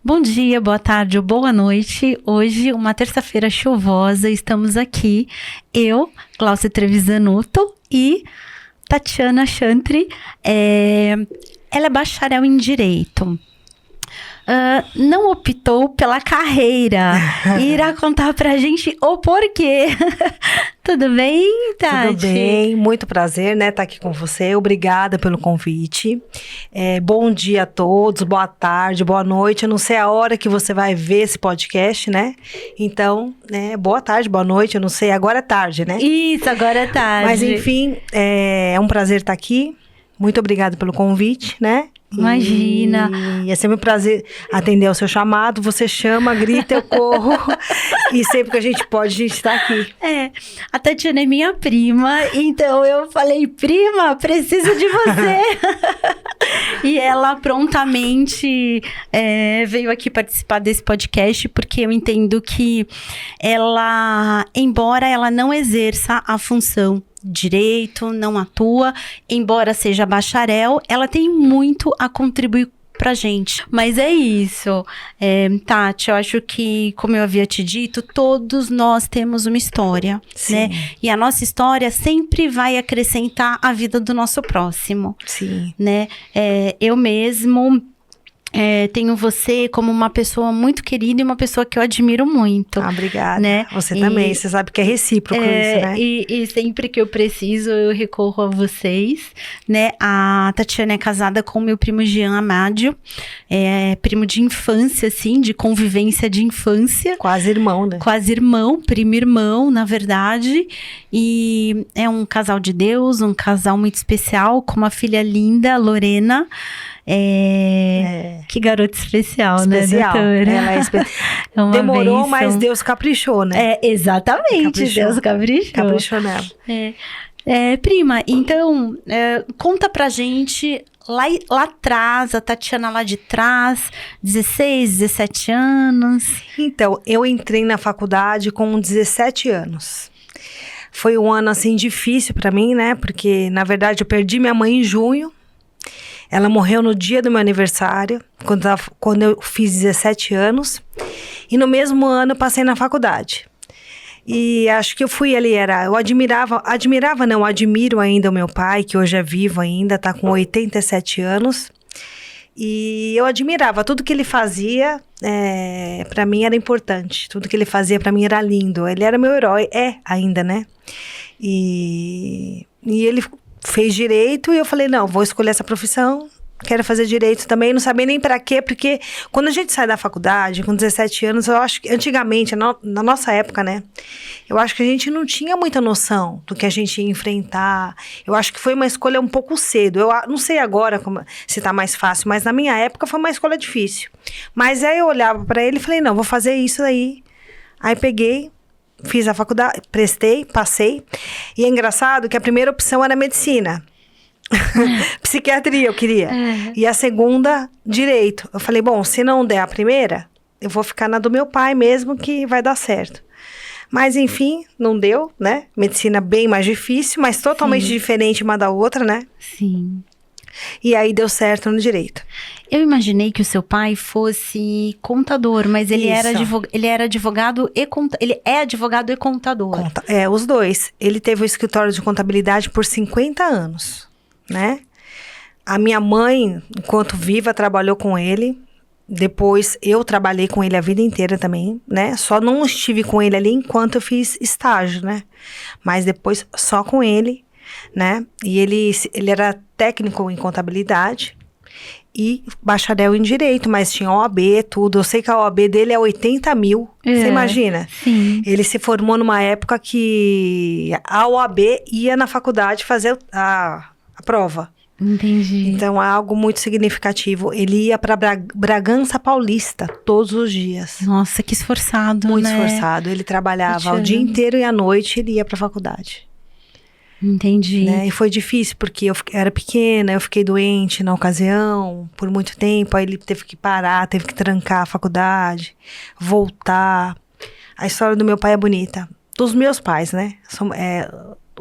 Bom dia, boa tarde ou boa noite. Hoje, uma terça-feira chuvosa, estamos aqui, eu, Glaucia Trevisanuto e Tatiana Chantry. Ela é bacharel em Direito. Não optou pela carreira e irá contar pra gente o porquê. Tudo bem, Tati? Tudo bem, muito prazer, né, estar aqui com você. Obrigada pelo convite. Bom dia a todos, boa tarde, boa noite. Eu não sei a hora que você vai ver esse podcast, né? Então, boa tarde, boa noite. Eu não sei, agora é tarde, né? Isso, agora é tarde. Mas enfim, é um prazer estar aqui. Muito obrigada pelo convite, né? Imagina. E é sempre um prazer atender ao seu chamado. Você chama, grita, eu corro. E sempre que a gente pode, a gente está aqui. A Tatiana é minha prima, então eu falei, prima, preciso de você. E ela prontamente veio aqui participar desse podcast, porque eu entendo que ela, embora ela não exerça a função direito, não atua, embora seja bacharel, ela tem muito a contribuir pra gente. Mas é isso, Tati, eu acho que, como eu havia te dito, todos nós temos uma história, Sim. né? E a nossa história sempre vai acrescentar a vida do nosso próximo. Sim. Né? Eu mesmo tenho você como uma pessoa muito querida e uma pessoa que eu admiro muito. Obrigada. Né? Você também, você sabe que é recíproco isso, né? E sempre que eu preciso, eu recorro a vocês, né? A Tatiana é casada com o meu primo Jean Amádio, primo de infância, assim, de convivência de infância. Quase irmão, né? Quase irmão, primo irmão, na verdade. E é um casal de Deus, um casal muito especial, com uma filha linda, Lorena. Que garota especial, né, doutora? Ela é demorou, bênção. Mas Deus caprichou, né? Exatamente, Deus caprichou. Caprichou nela. Prima, então, conta pra gente, lá atrás, a Tatiana lá de trás, 16, 17 anos. Então, eu entrei na faculdade com 17 anos. Foi um ano, assim, difícil pra mim, né? Porque, na verdade, eu perdi minha mãe em junho. Ela morreu no dia do meu aniversário, quando eu fiz 17 anos. E no mesmo ano eu passei na faculdade. E acho que eu fui ali, eu admiro ainda o meu pai, que hoje é vivo ainda, tá com 87 anos. E eu admirava, tudo que ele fazia, pra mim era importante. Tudo que ele fazia pra mim era lindo. Ele era meu herói, ainda, né? E ele fez direito e eu falei, não, vou escolher essa profissão, quero fazer direito também, não sabia nem pra quê, porque quando a gente sai da faculdade, com 17 anos, eu acho que antigamente, na nossa época, né, eu acho que a gente não tinha muita noção do que a gente ia enfrentar. Eu acho que foi uma escolha um pouco cedo. Eu não sei agora se tá mais fácil, mas na minha época foi uma escolha difícil. Mas aí eu olhava pra ele e falei, não, vou fazer isso aí. Aí peguei, fiz a faculdade, prestei, passei. E é engraçado que a primeira opção era medicina. Psiquiatria eu queria. E a segunda, direito. Eu falei, bom, se não der a primeira, eu vou ficar na do meu pai mesmo, que vai dar certo. Mas enfim, não deu, né? Medicina bem mais difícil, mas totalmente diferente uma da outra, né? Sim. E aí deu certo no direito. Eu imaginei que o seu pai fosse contador, mas ele era advogado e ele é advogado e contador. Os dois. Ele teve o escritório de contabilidade por 50 anos, né? A minha mãe, enquanto viva, trabalhou com ele. Depois eu trabalhei com ele a vida inteira também, né? Só não estive com ele ali enquanto eu fiz estágio, né? Mas depois só com ele, né? E ele era técnico em contabilidade e bacharel em direito, mas tinha OAB, tudo. Eu sei que a OAB dele é 80 mil, você imagina? Sim. Ele se formou numa época que a OAB ia na faculdade fazer a prova. Entendi. Então, é algo muito significativo. Ele ia para Bragança Paulista todos os dias. Nossa, que esforçado, muito né? Esforçado. Ele trabalhava o dia inteiro e à noite ele ia para a faculdade. Entendi. Né? E foi difícil, porque eu era pequena, eu fiquei doente na ocasião, por muito tempo. Aí ele teve que parar, teve que trancar a faculdade, voltar. A história do meu pai é bonita. Dos meus pais, né?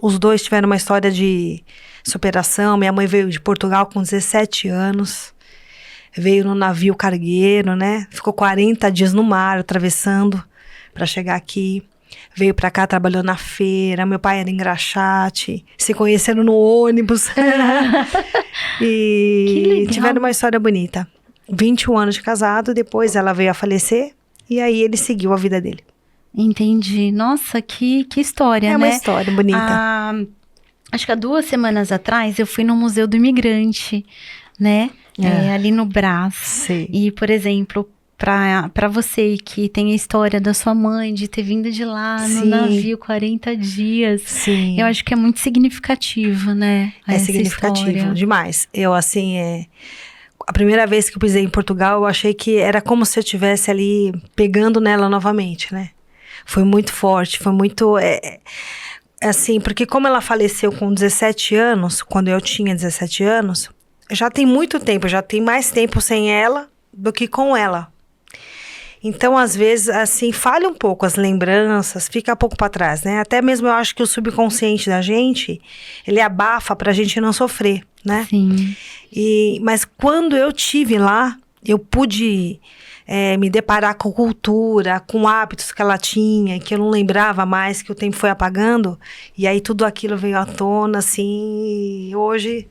Os dois tiveram uma história de superação. Minha mãe veio de Portugal com 17 anos. veio no navio cargueiro, né? Ficou 40 dias no mar, atravessando para chegar aqui. Veio pra cá, trabalhou na feira. Meu pai era engraxate. Se conheceram no ônibus. E tiveram uma história bonita. 21 anos de casado, depois ela veio a falecer. E aí ele seguiu a vida dele. Entendi. Nossa, que história, né? É uma história bonita. Acho que há 2 semanas atrás eu fui no Museu do Imigrante, né? Ali no Brás. Sim. E, por exemplo, para você que tem a história da sua mãe de ter vindo de lá no Sim. navio 40 dias. Sim. Eu acho que é muito significativo, né? É significativo, história. demais. Eu, assim, a primeira vez que eu pisei em Portugal, eu achei que era como se eu estivesse ali pegando nela novamente, né? Foi muito forte, foi muito... assim, porque como ela faleceu com 17 anos, quando eu tinha 17 anos, já tem muito tempo, já tem mais tempo sem ela do que com ela. Então, às vezes, assim, falha um pouco as lembranças, fica um pouco para trás, né? Até mesmo eu acho que o subconsciente da gente, ele abafa pra gente não sofrer, né? Sim. Mas quando eu tive lá, eu pude me deparar com cultura, com hábitos que ela tinha, que eu não lembrava mais, que o tempo foi apagando. E aí tudo aquilo veio à tona, assim, e hoje...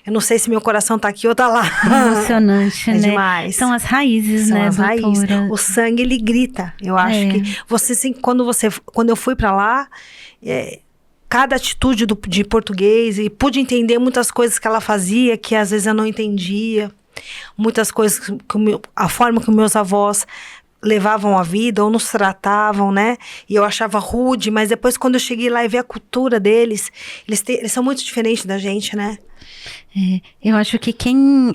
Eu não sei se meu coração tá aqui ou tá lá. Emocionante, né? Demais. São as raízes, São né, as raízes. doutora? O sangue, ele grita. Eu acho que você, assim, quando eu fui pra lá, cada atitude de português, e pude entender muitas coisas que ela fazia, que às vezes eu não entendia. Muitas coisas, a forma que meus avós levavam a vida ou nos tratavam, né? E eu achava rude, mas depois quando eu cheguei lá e vi a cultura deles, eles são muito diferentes da gente, né? Eu acho que quem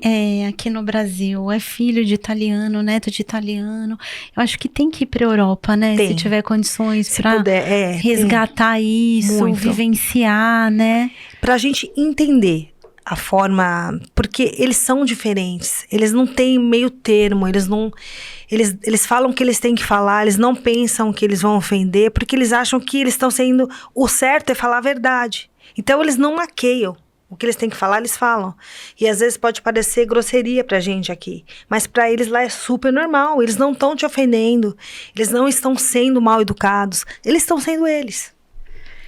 aqui no Brasil é filho de italiano, neto de italiano, eu acho que tem que ir para a Europa, né? Se tiver condições para resgatar isso, muito. Vivenciar, né? Pra gente entender a forma, porque eles são diferentes, eles não têm meio termo, eles falam o que eles têm que falar, eles não pensam que eles vão ofender, porque eles acham que eles estão sendo, o certo é falar a verdade. Então eles não maqueiam. O que eles têm que falar, eles falam. E às vezes pode parecer grosseria pra gente aqui. Mas pra eles lá é super normal. Eles não estão te ofendendo. Eles não estão sendo mal educados. Eles estão sendo eles.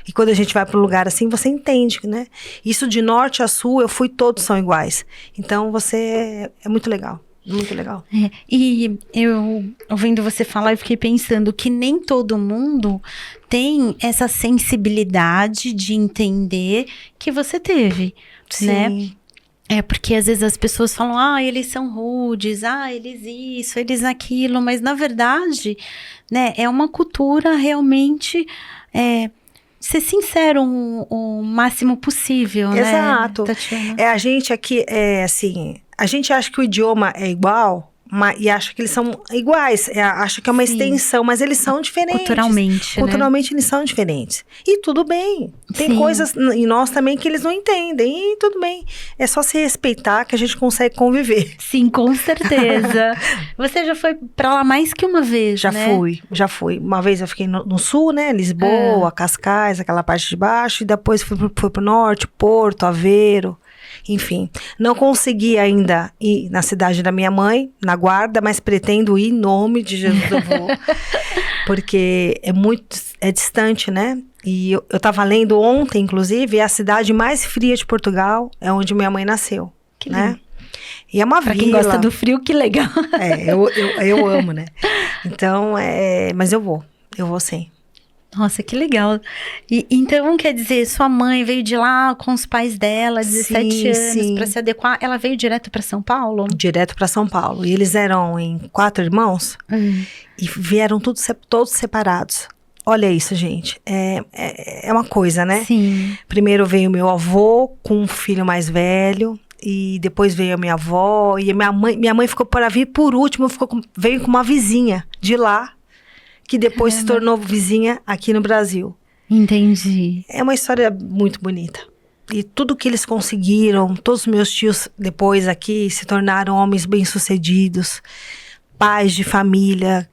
E quando a gente vai para um lugar assim, você entende, né? Isso de norte a sul, todos são iguais. Então, é muito legal. Muito legal. E eu, ouvindo você falar, eu fiquei pensando que nem todo mundo tem essa sensibilidade de entender que você teve, Sim. né? Porque às vezes as pessoas falam, eles são rudes, eles isso, eles aquilo, mas na verdade, né, é uma cultura realmente... ser sincero o máximo possível, Exato. né, Tatiana? A gente aqui, assim, a gente acha que o idioma é igual, e acha que eles são iguais, acha que é uma extensão, mas eles são diferentes. Culturalmente, eles são diferentes. E tudo bem. Tem coisas em nós também que eles não entendem, e tudo bem. É só se respeitar que a gente consegue conviver. Sim, com certeza. Você já foi pra lá mais que uma vez, né? Já fui. Uma vez eu fiquei no sul, né? Lisboa, Cascais, aquela parte de baixo. E depois fui pro norte, Porto, Aveiro. Enfim, não consegui ainda ir na cidade da minha mãe, na Guarda, mas pretendo ir, em nome de Jesus eu vou. Porque é distante, né? E eu tava lendo ontem, inclusive, é a cidade mais fria de Portugal, é onde minha mãe nasceu, né? E é uma vila. Pra quem gosta do frio, que legal. Eu amo, né? Então, mas eu vou sim. Nossa, que legal. Então, quer dizer, sua mãe veio de lá com os pais dela, 17 anos, para se adequar. Ela veio direto para São Paulo? Direto para São Paulo. E eles eram em 4 irmãos e vieram todos separados. Olha isso, gente. É uma coisa, né? Sim. Primeiro veio meu avô com um filho mais velho. E depois veio a minha avó. E minha mãe ficou para vir por último. Veio com uma vizinha de lá. Que depois se tornou vizinha aqui no Brasil. Entendi. É uma história muito bonita. E tudo que eles conseguiram, todos os meus tios depois aqui se tornaram homens bem-sucedidos, pais de família,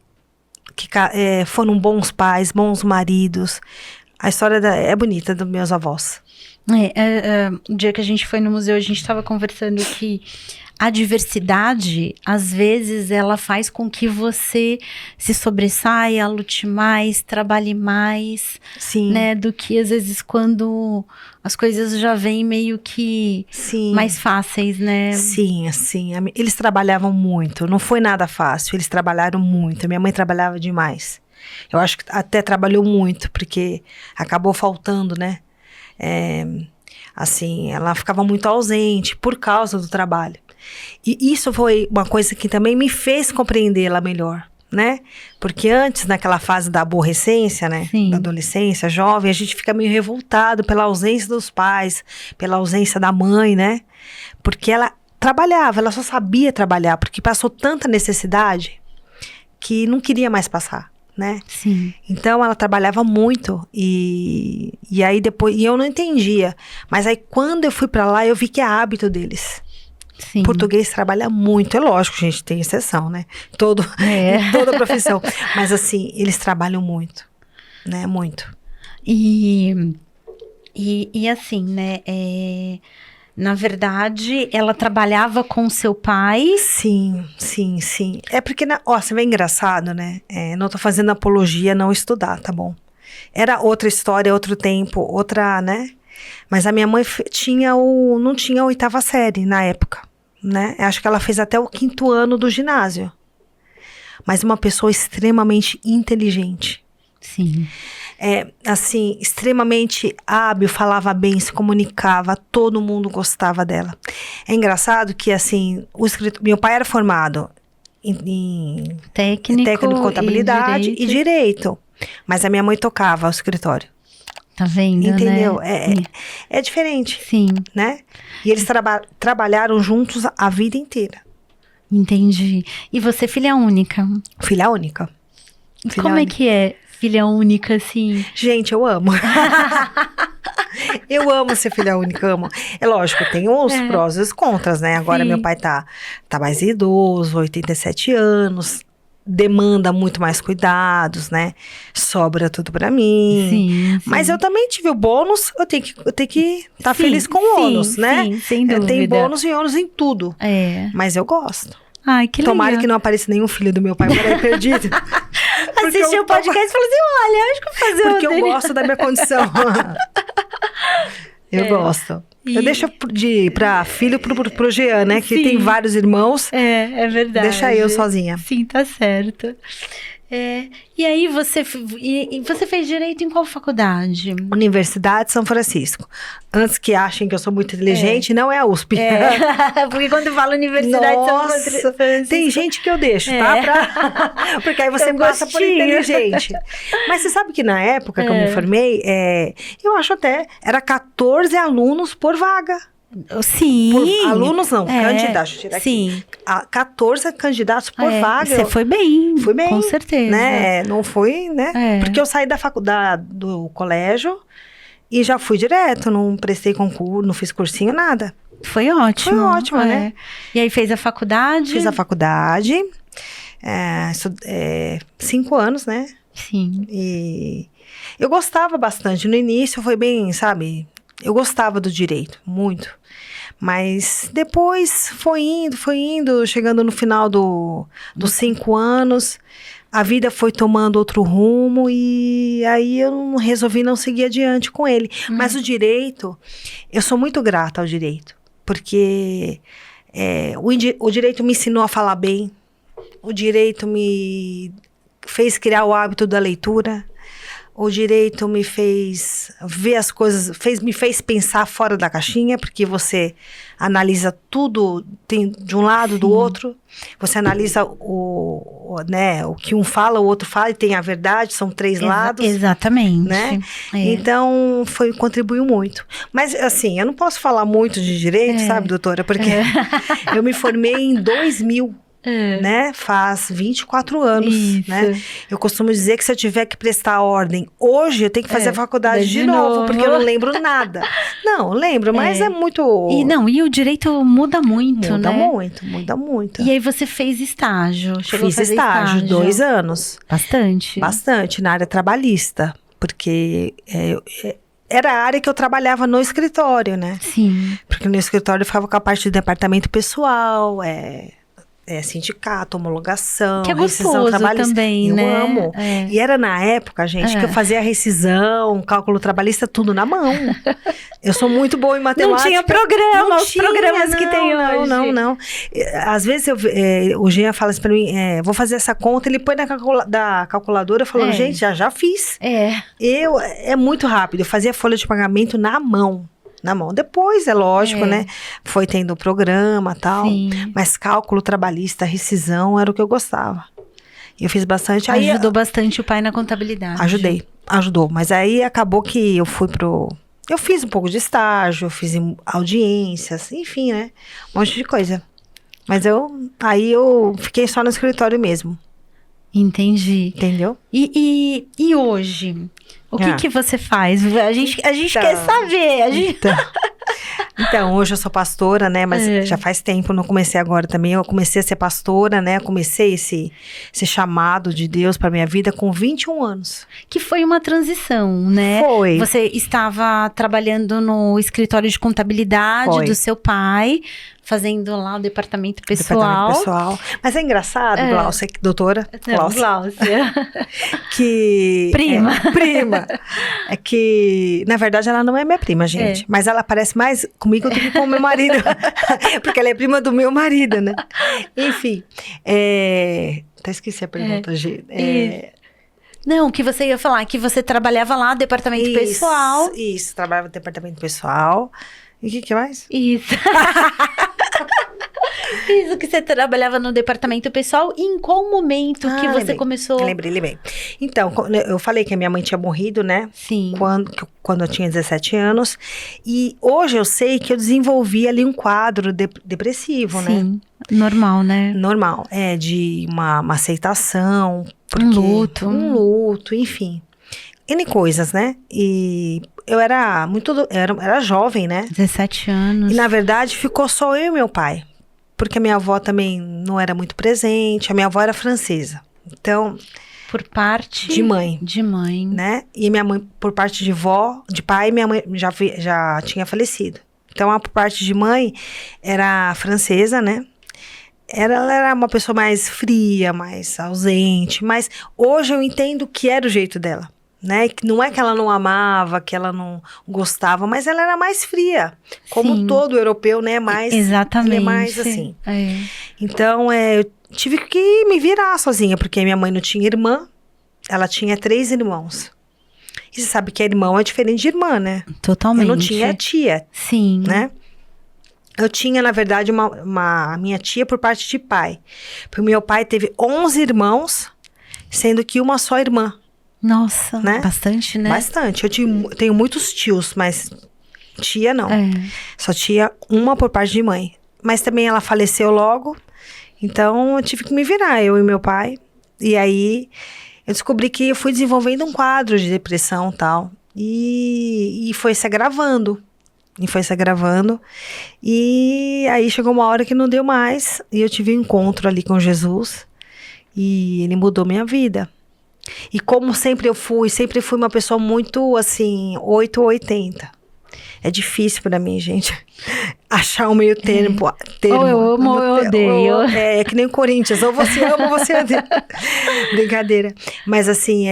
que foram bons pais, bons maridos. A história é bonita dos meus avós. O dia que a gente foi no museu, a gente estava conversando que a diversidade, às vezes, ela faz com que você se sobressaia, lute mais, trabalhe mais, Sim. né? Do que, às vezes, quando as coisas já vêm meio que Sim. mais fáceis, né? Sim, assim, eles trabalhavam muito, não foi nada fácil, eles trabalharam muito, a minha mãe trabalhava demais. Eu acho que até trabalhou muito, porque acabou faltando, né? Assim, ela ficava muito ausente por causa do trabalho. E isso foi uma coisa que também me fez compreendê-la melhor, né? Porque antes, naquela fase da aborrecência, né? Sim. Da adolescência, jovem, a gente fica meio revoltado pela ausência dos pais, pela ausência da mãe, né? Porque ela trabalhava, ela só sabia trabalhar, porque passou tanta necessidade que não queria mais passar, né? Sim. Então ela trabalhava muito e aí depois, e eu não entendia, mas aí quando eu fui pra lá eu vi que é hábito deles. Sim. Português trabalha muito, é lógico, gente, tem exceção, né? Em toda profissão, mas assim, eles trabalham muito, né? Muito. E assim, né? Na verdade, ela trabalhava com seu pai. Sim. É porque, você vê engraçado, né? Não tô fazendo apologia a não estudar, tá bom? Era outra história, outro tempo, outra, né? Mas a minha mãe não tinha a 8ª série na época, né? Acho que ela fez até o 5º ano do ginásio. Mas uma pessoa extremamente inteligente. Sim. Assim, extremamente hábil, falava bem, se comunicava, todo mundo gostava dela. É engraçado que, assim, meu pai era formado em técnico, contabilidade e direito. Mas a minha mãe tocava o escritório. Tá vendo, entendeu? né? É diferente. Sim. Né? E eles trabalharam juntos a vida inteira. Entendi. E você, filha única? Filha única. Como é que é filha única, assim? Gente, eu amo. Eu amo ser filha única, amo. É lógico, tem os prós e os contras, né? Agora meu pai tá mais idoso, 87 anos, demanda muito mais cuidados, né? Sobra tudo pra mim. Sim. Mas eu também tive o bônus, eu tenho que estar feliz com o ônus, né? Sim, sem dúvida. Tem bônus e ônus em tudo. Mas eu gosto. Ai, que legal. Tomara que não apareça nenhum filho do meu pai por aí perdido. Assistiu o podcast e falou assim, olha, acho que eu vou fazer porque eu gosto da minha condição. Eu gosto. Eu deixo pra filho pro Jean, né? Que tem vários irmãos. É verdade. Deixa eu sozinha. Sim, tá certo. E aí você fez direito em qual faculdade? Universidade de São Francisco. Antes que achem que eu sou muito inteligente, não é a USP. Porque quando fala Universidade de São Francisco... Tem gente que eu deixo, tá? Porque aí você passa por inteligente. Mas você sabe que na época que eu me formei, eu acho até, era 14 alunos por vaga. Sim. Por alunos não, candidatos. Sim. 14 candidatos por vaga. Você foi bem. Fui bem. Com certeza. Né? Não fui, né? Porque eu saí da faculdade, do colégio e já fui direto. Não prestei concurso, não fiz cursinho, nada. Foi ótimo. Foi ótimo, né? E aí fez a faculdade? Fiz a faculdade. 5 anos, né? Sim. E eu gostava bastante. No início foi bem, sabe... Eu gostava do direito, muito. Mas depois foi indo, chegando no final dos 5 anos, a vida foi tomando outro rumo e aí eu resolvi não seguir adiante com ele. Mas o direito, eu sou muito grata ao direito, porque o direito me ensinou a falar bem, o direito me fez criar o hábito da leitura. O direito me fez ver as coisas, me fez pensar fora da caixinha, porque você analisa tudo de um lado, do outro. Você analisa o que um fala, o outro fala, e tem a verdade, são 3 lados. Exatamente. Né? Então, contribuiu muito. Mas, assim, eu não posso falar muito de direito, sabe, doutora? Porque eu me formei em 2000. Né? Faz 24 anos, né? Eu costumo dizer que se eu tiver que prestar ordem hoje, eu tenho que fazer a faculdade de novo, porque eu não lembro nada. Não, lembro, mas é muito... E o direito muda muito, muda né? Muda muito. E aí você fez estágio? Fiz estágio, 2 anos. Bastante? Bastante, na área trabalhista, porque era a área que eu trabalhava no escritório, né? Sim. Porque no escritório eu ficava com a parte do departamento pessoal, sindicato, homologação, Que é rescisão gostoso trabalhista. também, Eu né? amo. E era na época, gente, que eu fazia rescisão, cálculo trabalhista, tudo na mão. Eu sou muito boa em matemática. Não tinha programa, Não os programas que tem hoje. Não. Às vezes o Jean fala assim pra mim, vou fazer essa conta, ele põe da calculadora, eu falo, gente, já fiz. É muito rápido, eu fazia folha de pagamento na mão. Depois, é lógico, né? Foi tendo o programa e tal. Sim. Mas cálculo trabalhista, rescisão, era o que eu gostava. E eu fiz bastante. Ajudou bastante o pai na contabilidade. Ajudou. Mas aí acabou que eu fui eu fiz um pouco de estágio, eu fiz audiências, enfim, né? Um monte de coisa. Mas aí eu fiquei só no escritório mesmo. Entendi. Entendeu? E hoje? O que você faz? A gente quer saber. Então, hoje eu sou pastora, né? Mas já faz tempo, não comecei agora também. Eu comecei a ser pastora, né? Comecei esse chamado de Deus para minha vida com 21 anos. Que foi uma transição, né? Foi. Você estava trabalhando no escritório de contabilidade do seu pai, fazendo lá o departamento pessoal. Mas é engraçado, Glaucia, doutora. Glaucia. Que... Prima. É que, na verdade, ela não é minha prima, gente. Mas ela parece mais comigo do que com o meu marido. Porque ela é prima do meu marido, né? Enfim. Até esqueci a pergunta, gente. Não, que você ia falar, que você trabalhava lá no departamento pessoal. Isso, trabalhava no departamento pessoal. E o que mais? Isso. Isso, que você trabalhava no departamento pessoal. E em qual momento que você começou? Lembrei. Então, eu falei que a minha mãe tinha morrido, né? Sim. Quando eu tinha 17 anos. E hoje eu sei que eu desenvolvi ali um quadro depressivo, né? Sim, normal, né? Normal. De uma aceitação. Um luto, enfim. N coisas, né? E eu era jovem, né? 17 anos. E, na verdade, ficou só eu e meu pai. Porque a minha avó também não era muito presente. A minha avó era francesa. Então... Por parte... De mãe. De mãe. Né? E minha mãe, por parte de pai, minha mãe já tinha falecido. Então, por parte de mãe, era francesa, né? Ela era uma pessoa mais fria, mais ausente. Mas hoje eu entendo que era o jeito dela. Né? Não é que ela não amava, que ela não gostava, mas ela era mais fria. Como todo europeu, né? Exatamente. Ele é mais assim. Então, eu tive que me virar sozinha, porque minha mãe não tinha irmã. Ela tinha 3 irmãos. E você sabe que irmão é diferente de irmã, né? Totalmente. Eu não tinha tia. Sim. Né? Eu tinha, na verdade, a minha tia por parte de pai. Porque meu pai teve 11 irmãos, sendo que uma só irmã. Nossa, né? Bastante, né? Bastante. Eu tenho muitos tios, mas tia não. Só tinha uma por parte de mãe. Mas também ela faleceu logo, então eu tive que me virar, eu e meu pai. E aí eu descobri que eu fui desenvolvendo um quadro de depressão e tal. E foi se agravando. E aí chegou uma hora que não deu mais. E eu tive um encontro ali com Jesus. E ele mudou minha vida. E como sempre fui uma pessoa muito, assim, 8 ou 80. É difícil pra mim, gente, achar um meio termo. Ou eu amo ou eu odeio. É que nem o Corinthians, ou você ama ou você odeia. Brincadeira. Mas assim,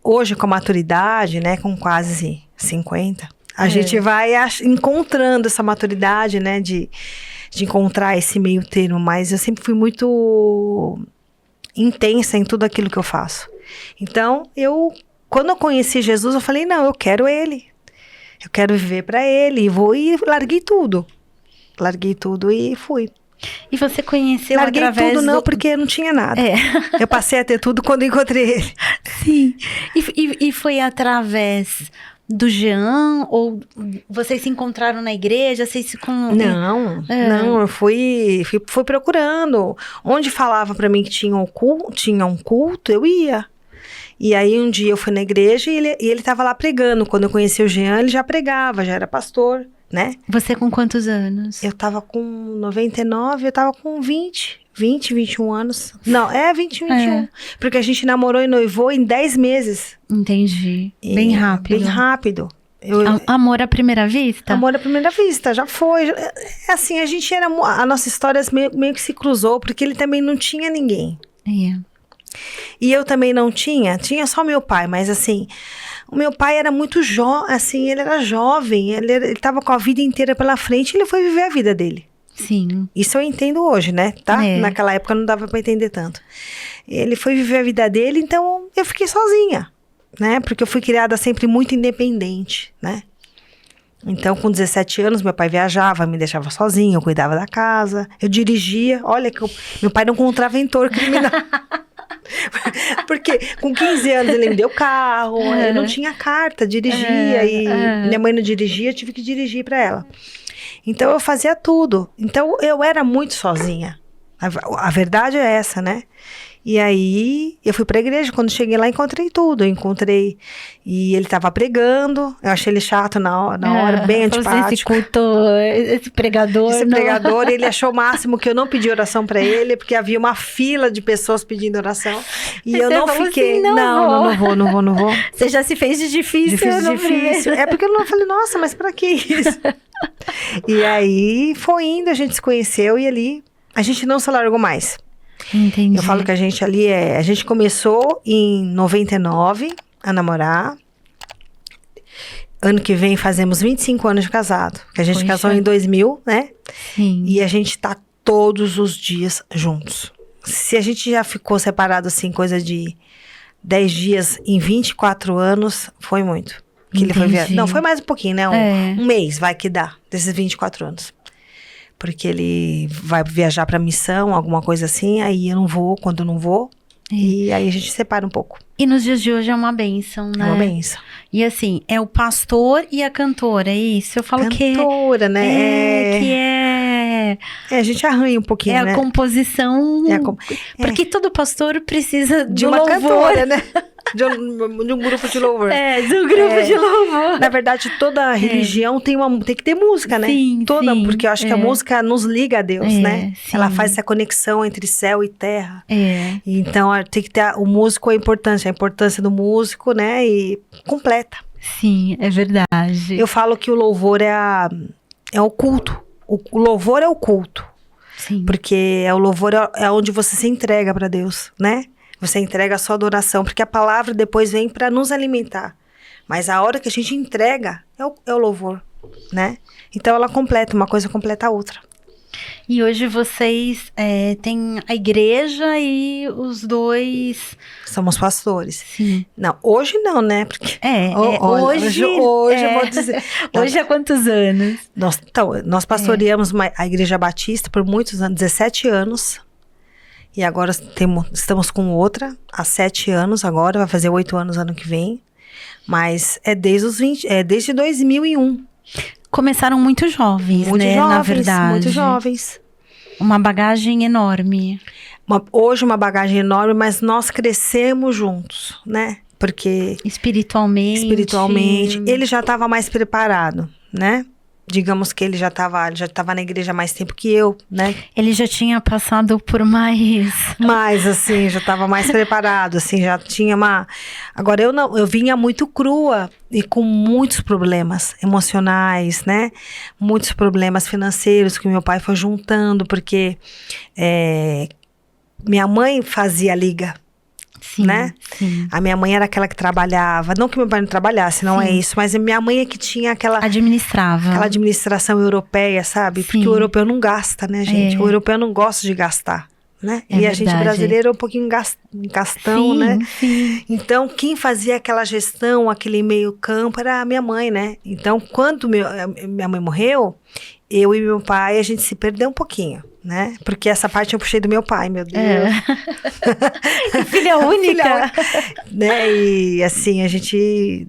hoje com a maturidade, né, com quase 50, a gente vai encontrando essa maturidade, né, de encontrar esse meio termo. Mas eu sempre fui muito intensa em tudo aquilo que eu faço. Então, quando eu conheci Jesus, eu falei, não, eu quero ele. Eu quero viver para ele. E larguei tudo. Larguei tudo e fui. E você conheceu larguei através tudo não, porque não tinha nada. Eu passei a ter tudo quando encontrei ele. Sim. E foi através do Jean? Ou vocês se encontraram na igreja? Não, eu fui procurando. Onde falava para mim que tinha um culto, eu ia. E aí um dia eu fui na igreja e ele estava lá pregando. Quando eu conheci o Jean, ele já pregava, já era pastor, né? Você com quantos anos? Eu tava com 99, eu tava com 20, 21 anos. Não, 20, 21. Porque a gente namorou e noivou em 10 meses. Entendi. Bem rápido. Bem rápido. Amor à primeira vista? Amor à primeira vista, já foi. Assim, a nossa história meio que se cruzou, porque ele também não tinha ninguém. E eu também não tinha só meu pai, mas assim, o meu pai era muito assim, ele era jovem, ele tava com a vida inteira pela frente, ele foi viver a vida dele. Sim. Isso eu entendo hoje, né? Tá? Naquela época não dava pra entender tanto. Ele foi viver a vida dele, então eu fiquei sozinha, né? Porque eu fui criada sempre muito independente, né? Então, com 17 anos, meu pai viajava, me deixava sozinha, eu cuidava da casa, eu dirigia. Olha que meu pai era um contraventor criminal. Porque com 15 anos ele me deu carro, eu não tinha carta, dirigia, e minha mãe não dirigia, eu tive que dirigir pra ela. Então eu fazia tudo. Então eu era muito sozinha. A verdade é essa, né? E aí eu fui pra igreja, quando cheguei lá encontrei tudo. E ele tava pregando, eu achei ele chato na hora, bem antipático. Esse pregador. Ele achou o máximo que eu não pedi oração pra ele, porque havia uma fila de pessoas pedindo oração. E eu não fiquei, assim, não vou. Você já se fez de difícil. Difícil. É porque eu não falei, nossa, mas pra que isso? E aí foi indo, a gente se conheceu e ali a gente não se largou mais. Entendi. Eu falo que a gente a gente começou em 99 a namorar. Ano que vem fazemos 25 anos de casado. Que a gente casou em 2000, né? Sim. E a gente tá todos os dias juntos. Se a gente já ficou separado assim, coisa de 10 dias em 24 anos, foi muito. Que ele foi viajar. Não, foi mais um pouquinho, né? Um mês vai que dá, desses 24 anos. Porque ele vai viajar pra missão, alguma coisa assim, aí eu não vou, quando eu não vou. E aí a gente separa um pouco. E nos dias de hoje é uma bênção, né? É uma bênção. E assim, é o pastor e a cantora, é isso? Eu falo cantora, né? A gente arranha um pouquinho, né? A composição. Porque todo pastor precisa de uma louvor. Cantora, né? De um grupo de louvor. De um grupo de louvor. Na verdade, toda religião tem que ter música, né? Sim, porque eu acho que a música nos liga a Deus, né? Sim. Ela faz essa conexão entre céu e terra. Então, tem que ter o músico, a importância do músico, né? E completa. Sim, é verdade. Eu falo que o louvor é o culto. O louvor é o culto. Sim. Porque o louvor é onde você se entrega para Deus, né? Você entrega a sua adoração, porque a palavra depois vem para nos alimentar. Mas a hora que a gente entrega é o louvor, né? Então ela completa, uma coisa completa a outra. E hoje vocês têm a igreja e os dois... Somos pastores. Sim. Não, hoje não, né? Porque, hoje eu vou dizer... Hoje há quantos anos? Nós pastoreamos a Igreja Batista por muitos anos, 17 anos. E agora estamos com outra, há 7 anos agora, vai fazer 8 anos ano que vem. Mas desde 2001. Começaram muito jovens, né? Na verdade. Muito jovens. Uma bagagem enorme. Hoje uma bagagem enorme, mas nós crescemos juntos, né? Porque... Espiritualmente. Ele já estava mais preparado, né? Digamos que ele já estava na igreja há mais tempo que eu, né? Ele já tinha passado por mais... Mais, assim, já estava mais preparado, assim, já tinha uma... Agora, eu vinha muito crua e com muitos problemas emocionais, né? Muitos problemas financeiros que meu pai foi juntando, porque minha mãe fazia liga. Sim, né? Sim. A minha mãe era aquela que trabalhava, não que meu pai não trabalhasse, não é isso, mas a minha mãe é que tinha aquela administração europeia, sabe? Sim. Porque o europeu não gasta, né, gente? O europeu não gosta de gastar, né? E verdade. A gente brasileiro é um pouquinho gastão, sim, né? Sim. Então, quem fazia aquela gestão, aquele meio campo, era a minha mãe, né? Então, quando minha mãe morreu, eu e meu pai, a gente se perdeu um pouquinho, né? Porque essa parte eu puxei do meu pai, meu Deus. Filha única. Né? E assim, a gente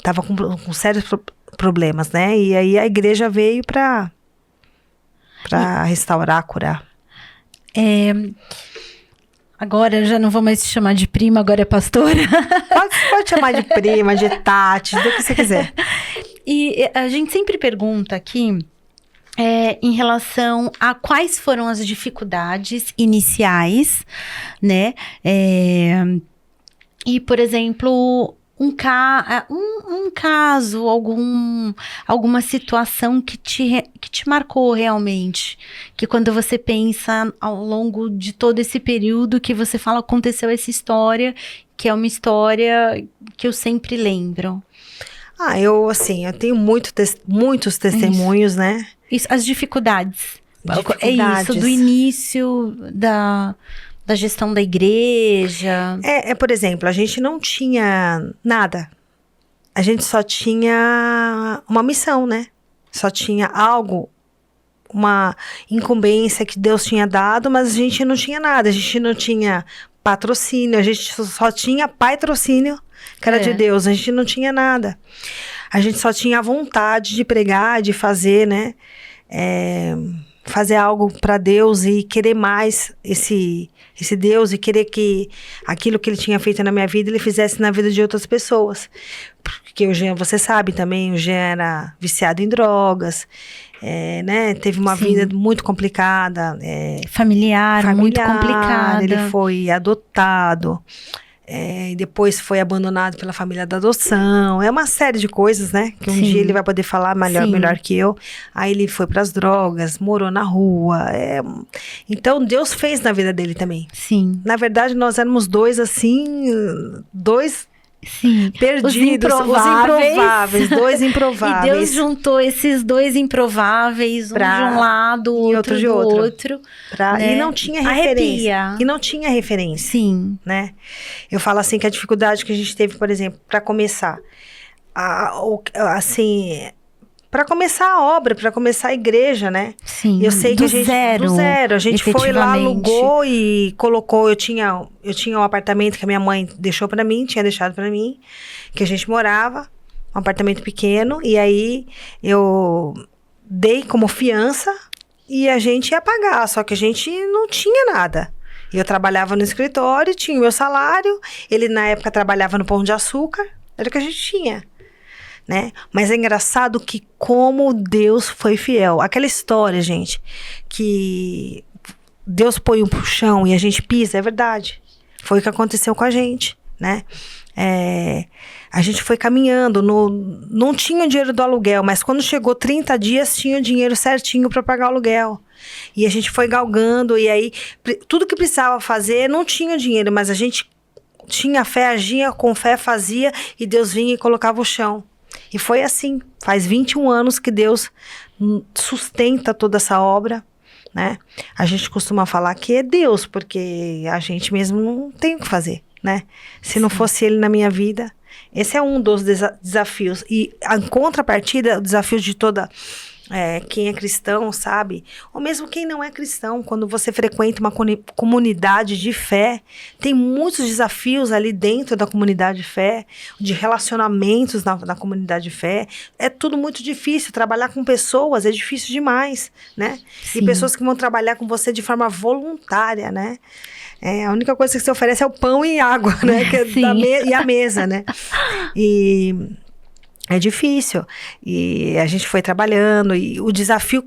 tava com sérios problemas, né? E aí a igreja veio pra restaurar, curar. Agora eu já não vou mais te chamar de prima, agora é pastora. Pode chamar de prima, de Tati, do que você quiser. E a gente sempre pergunta aqui... em relação a quais foram as dificuldades iniciais, né? E, por exemplo, um caso, alguma situação que te marcou realmente. Que quando você pensa ao longo de todo esse período que você fala, aconteceu essa história, que é uma história que eu sempre lembro. Eu tenho muitos testemunhos, né? Isso, as dificuldades. É isso, do início da gestão da igreja. Por exemplo, a gente não tinha nada. A gente só tinha uma missão, né? Só tinha algo, uma incumbência que Deus tinha dado, mas a gente não tinha nada. A gente não tinha patrocínio, a gente só tinha patrocínio, que era de Deus. A gente não tinha nada. A gente só tinha a vontade de pregar, de fazer, né? Fazer algo para Deus e querer mais esse Deus e querer que aquilo que ele tinha feito na minha vida, ele fizesse na vida de outras pessoas. Porque o Jean, você sabe também, o Jean era viciado em drogas, né? Teve uma vida muito complicada. Familiar, muito complicada. Ele foi adotado. E depois foi abandonado pela família da adoção. É uma série de coisas, né? Que um dia ele vai poder falar melhor que eu. Aí ele foi para as drogas, morou na rua. Então Deus fez na vida dele também. Sim. Na verdade, nós éramos dois perdidos, dois improváveis. E Deus juntou esses dois improváveis, um de um lado, outro de outro. Né? E não tinha referência. Arrepia. E não tinha referência. Sim. Né? Eu falo assim que a dificuldade que a gente teve, por exemplo, para começar, para começar a obra, para começar a igreja, né? Sim. Eu sei que do zero. A gente foi lá, alugou e colocou. Eu tinha um apartamento que a minha mãe deixou para mim, tinha deixado para mim, que a gente morava, um apartamento pequeno, e aí eu dei como fiança e a gente ia pagar, só que a gente não tinha nada. Eu trabalhava no escritório, tinha o meu salário, ele na época trabalhava no Pão de Açúcar, era o que a gente tinha. Né? Mas é engraçado que como Deus foi fiel. Aquela história, gente, que Deus põe um chão e a gente pisa, é verdade. Foi o que aconteceu com a gente, né? A gente foi caminhando, não tinha o dinheiro do aluguel, mas quando chegou 30 dias, tinha o dinheiro certinho para pagar o aluguel. E a gente foi galgando, e aí tudo que precisava fazer, não tinha dinheiro, mas a gente tinha fé, agia com fé, fazia, e Deus vinha e colocava o chão. E foi assim, faz 21 anos que Deus sustenta toda essa obra, né? A gente costuma falar que é Deus, porque a gente mesmo não tem o que fazer, né? Se não fosse Ele na minha vida, esse é um dos desafios. E a contrapartida, o desafio de toda... quem é cristão, sabe? Ou mesmo quem não é cristão, quando você frequenta uma comunidade de fé, tem muitos desafios ali dentro da comunidade de fé, de relacionamentos na comunidade de fé. É tudo muito difícil. Trabalhar com pessoas é difícil demais, né? Sim. E pessoas que vão trabalhar com você de forma voluntária, né? A única coisa que você oferece é o pão e água, né? Que e a mesa, né? É difícil, e a gente foi trabalhando, e o desafio,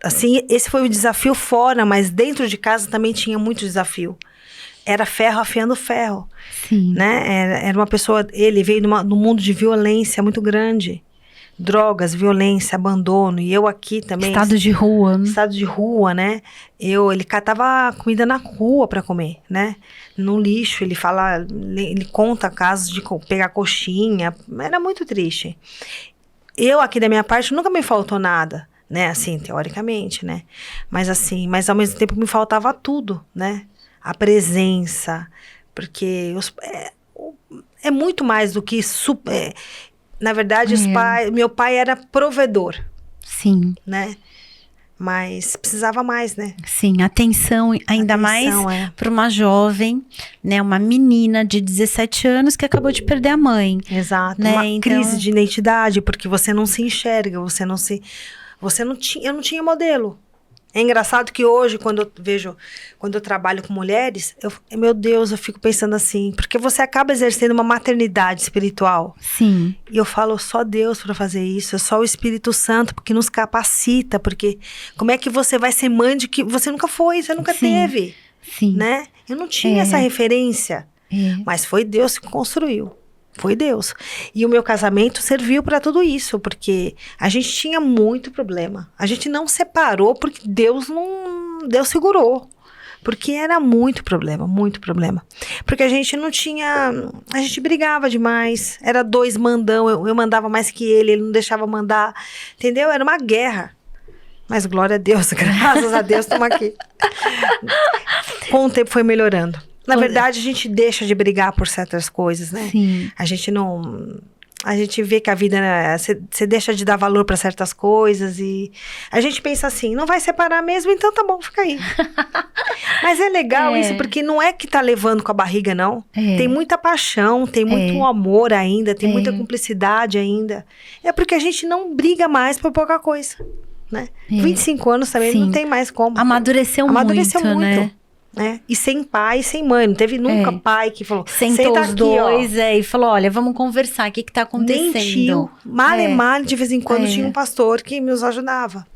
assim, esse foi o desafio fora, mas dentro de casa também tinha muito desafio. Era ferro afiando ferro. Sim. Né? Era uma pessoa, ele veio num mundo de violência muito grande. Drogas, violência, abandono, e eu aqui também. Estado de rua. Estado de rua, né? Ele catava comida na rua para comer, né? No lixo, ele conta casos de pegar coxinha, era muito triste. Eu aqui da minha parte nunca me faltou nada, né? Assim, teoricamente, né? Mas ao mesmo tempo me faltava tudo, né? A presença, porque é muito mais do que... na verdade, meu pai era provedor. Sim. Né? Mas precisava mais, né? Sim, atenção, ainda mais para uma jovem, né? Uma menina de 17 anos que acabou de perder a mãe. Exato, né? Uma crise de identidade, porque você não se enxerga, eu não tinha modelo. É engraçado que hoje, quando eu trabalho com mulheres, meu Deus, eu fico pensando assim, porque você acaba exercendo uma maternidade espiritual. Sim. E eu falo, só Deus para fazer isso, é só o Espírito Santo, porque nos capacita, porque como é que você vai ser mãe de que você nunca foi, você nunca teve? Sim. Né? Eu não tinha essa referência, mas foi Deus que construiu. Foi Deus. E o meu casamento serviu para tudo isso, porque a gente tinha muito problema. A gente não separou porque Deus segurou. Porque era muito problema, muito problema. Porque a gente não tinha... A gente brigava demais. Era 2 mandão, eu mandava mais que ele não deixava mandar. Entendeu? Era uma guerra. Mas glória a Deus, graças a Deus, estamos aqui. Com o tempo foi melhorando. Na verdade, a gente deixa de brigar por certas coisas, né? Sim. A gente não... A gente vê que a vida... Você deixa de dar valor para certas coisas e... A gente pensa assim, não vai separar mesmo, então tá bom, fica aí. Mas é legal isso, porque não é que tá levando com a barriga, não. Tem muita paixão, tem muito amor ainda, tem muita cumplicidade ainda. É porque a gente não briga mais por pouca coisa, né? 25 anos também, não tem mais como. Amadureceu muito, né? E sem pai e sem mãe. Não teve nunca pai que falou... Sentou os dois e falou, olha, vamos conversar, o que tá acontecendo? Nem tio. Mal, de vez em quando, tinha um pastor que nos ajudava.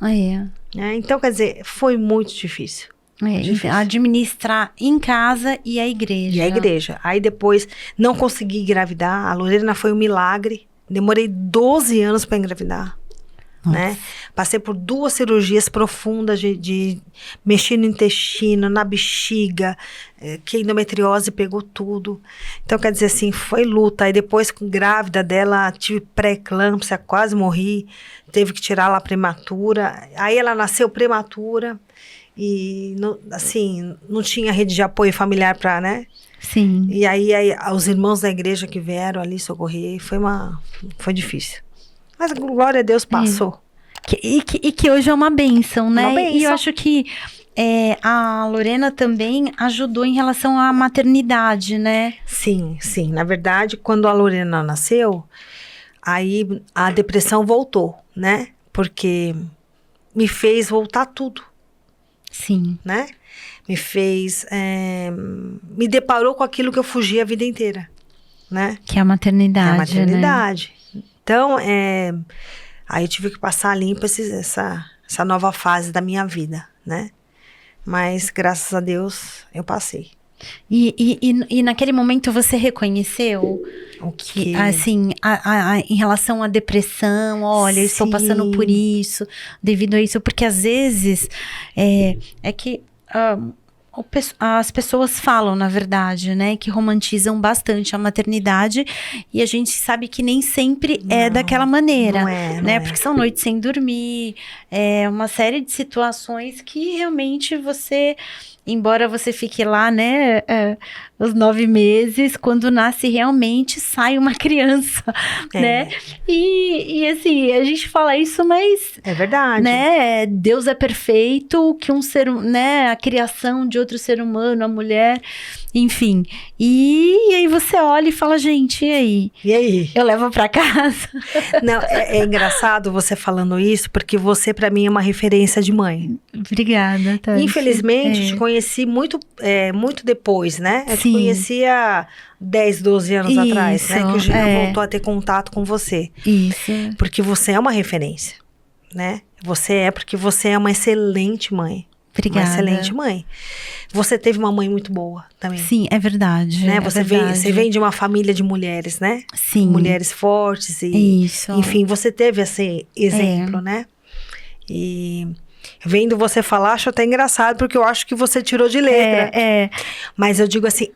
Então, quer dizer, foi muito difícil. Administrar em casa e a igreja. E a igreja. Aí depois, não consegui engravidar. A Lorena foi um milagre. Demorei 12 anos para engravidar. Né? Passei por 2 cirurgias profundas de mexer no intestino, na bexiga, que a endometriose pegou tudo. Então, quer dizer assim, foi luta. Aí depois, grávida dela, tive pré-eclâmpsia, quase morri. Teve que tirar ela prematura. Aí ela nasceu prematura. E, não tinha rede de apoio familiar para, né? Sim. E aí, os irmãos da igreja que vieram ali socorrer, foi difícil. Mas, glória a Deus, passou. E que hoje é uma bênção, né? Uma bênção. E eu acho que a Lorena também ajudou em relação à maternidade, né? Sim. Na verdade, quando a Lorena nasceu, aí a depressão voltou, né? Porque me fez voltar tudo. Sim. Né? Me fez... me deparou com aquilo que eu fugi a vida inteira, né? Que é a maternidade, a maternidade. Né? Então, aí eu tive que passar limpo essa nova fase da minha vida, né? Mas, graças a Deus, eu passei. E naquele momento você reconheceu o que, assim, em relação à depressão, olha, eu estou passando por isso, devido a isso, porque às vezes é que as pessoas falam, na verdade, né, que romantizam bastante a maternidade e a gente sabe que nem sempre é daquela maneira, né? Porque são noites sem dormir, uma série de situações que realmente embora você fique lá, né, os 9 meses, quando nasce realmente sai uma criança, né? E assim, a gente fala isso, mas... É verdade. Né, Deus é perfeito, que né, a criação de outro ser humano, a mulher, enfim. E aí você olha e fala, gente, e aí? E aí? Eu levo pra casa? Não, é engraçado você falando isso, porque você, pra mim, é uma referência de mãe. Obrigada, Tati. Infelizmente, te conheci muito depois, né? Eu te conhecia 10, 12 anos atrás, né? Que o Jean voltou a ter contato com você. Isso. Porque você é uma referência, né? Porque você é uma excelente mãe. Obrigada. Uma excelente mãe. Você teve uma mãe muito boa também. Sim, é verdade. Né? Você vem de uma família de mulheres, né? Sim. Mulheres fortes. Isso. Enfim, você teve esse exemplo, né? E... Vendo você falar, acho até engraçado, porque eu acho que você tirou de letra. Mas eu digo assim,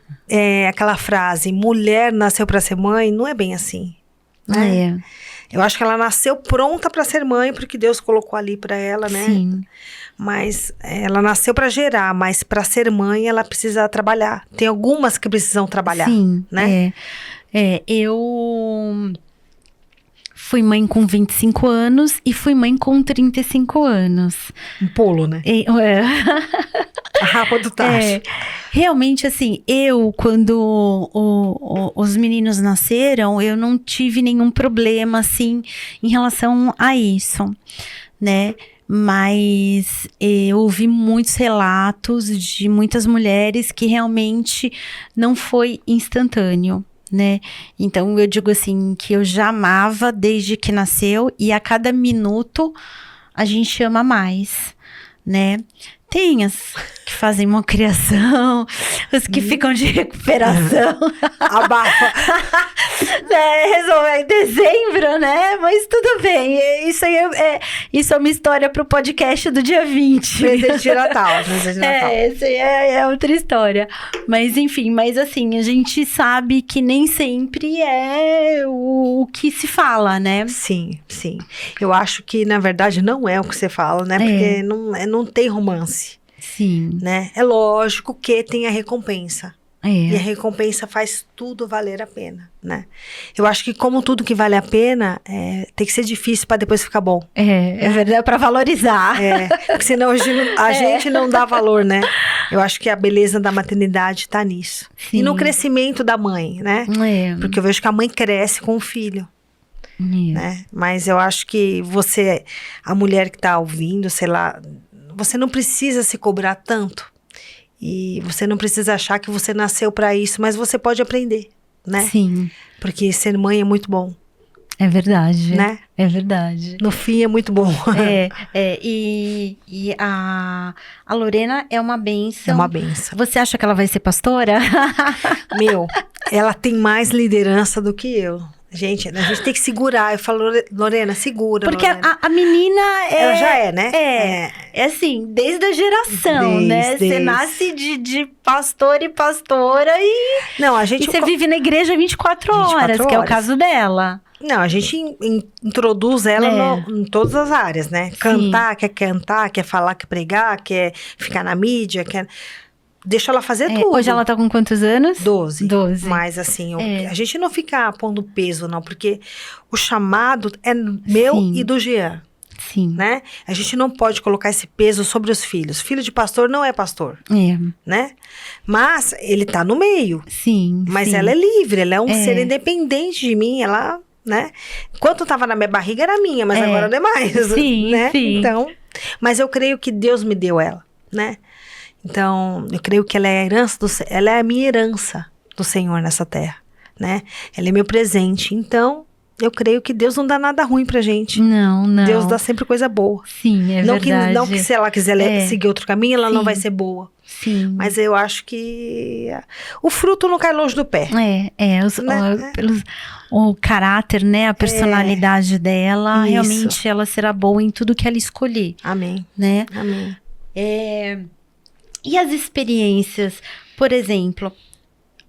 aquela frase, mulher nasceu para ser mãe, não é bem assim. Né? Eu acho que ela nasceu pronta para ser mãe, porque Deus colocou ali para ela, né? Sim. Mas ela nasceu para gerar, mas para ser mãe, ela precisa trabalhar. Tem algumas que precisam trabalhar, sim, né? Eu... fui mãe com 25 anos e fui mãe com 35 anos. Um pulo, né? A rapa do tacho. Realmente, assim, quando os meninos nasceram, eu não tive nenhum problema, assim, em relação a isso, né? Mas eu ouvi muitos relatos de muitas mulheres que realmente não foi instantâneo. Né? Então eu digo assim que eu já amava desde que nasceu e a cada minuto a gente ama mais, né? Tem as que fazem uma criação, os que ficam de recuperação. Abafa. Resolver em dezembro, né? Mas tudo bem. Isso é uma história pro podcast do dia 20. Presente de Natal. Essa é outra história. Mas enfim, assim, a gente sabe que nem sempre é o que se fala, né? Sim. Eu acho que, na verdade, não é o que você fala, né? Porque não tem romance. Sim. Né? É lógico que tem a recompensa. E a recompensa faz tudo valer a pena, né? Eu acho que como tudo que vale a pena, tem que ser difícil para depois ficar bom. É verdade, para valorizar. Porque senão a gente não dá valor, né? Eu acho que a beleza da maternidade tá nisso. Sim. E no crescimento da mãe, né? Porque eu vejo que a mãe cresce com o filho. Né? Mas eu acho que você, a mulher que tá ouvindo, sei lá, você não precisa se cobrar tanto. E você não precisa achar que você nasceu para isso, mas você pode aprender, né? Sim. Porque ser mãe é muito bom. É verdade. Né? É verdade. No fim é muito bom. E a Lorena é uma bênção. É uma bênção. Você acha que ela vai ser pastora? Ela tem mais liderança do que eu. Gente, a gente tem que segurar. Eu falo, Lorena, segura. Porque Lorena. A menina ela já é, né? É assim, desde a geração, né? Você nasce de pastor e pastora e... Não, a gente... E você vive na igreja 24 horas, que é o caso dela. Não, a gente introduz ela em todas as áreas, né? Cantar, quer falar, quer pregar, quer ficar na mídia, quer... Deixa ela fazer tudo. Hoje ela tá com quantos anos? 12. 12. Mas assim, a gente não fica pondo peso, não. Porque o chamado é meu e do Jean. Sim. Né? A gente não pode colocar esse peso sobre os filhos. Filho de pastor não é pastor. Né? Mas ele tá no meio. Sim. Mas ela é livre. Ela é um ser independente de mim. Ela, né? Enquanto tava na minha barriga era minha. Mas agora não é mais. Sim, né? sim. Então, mas eu creio que Deus me deu ela. Né? Então, eu creio que ela é ela é a minha herança do Senhor nessa terra, né? Ela é meu presente. Então, eu creio que Deus não dá nada ruim pra gente. Não. Deus dá sempre coisa boa. Sim, verdade. Não que se ela quiser seguir outro caminho, ela não vai ser boa. Sim. Mas eu acho que o fruto não cai longe do pé. O caráter, né? A personalidade dela, Isso. realmente ela será boa em tudo que ela escolher. Amém. Né? Amém. E as experiências, por exemplo,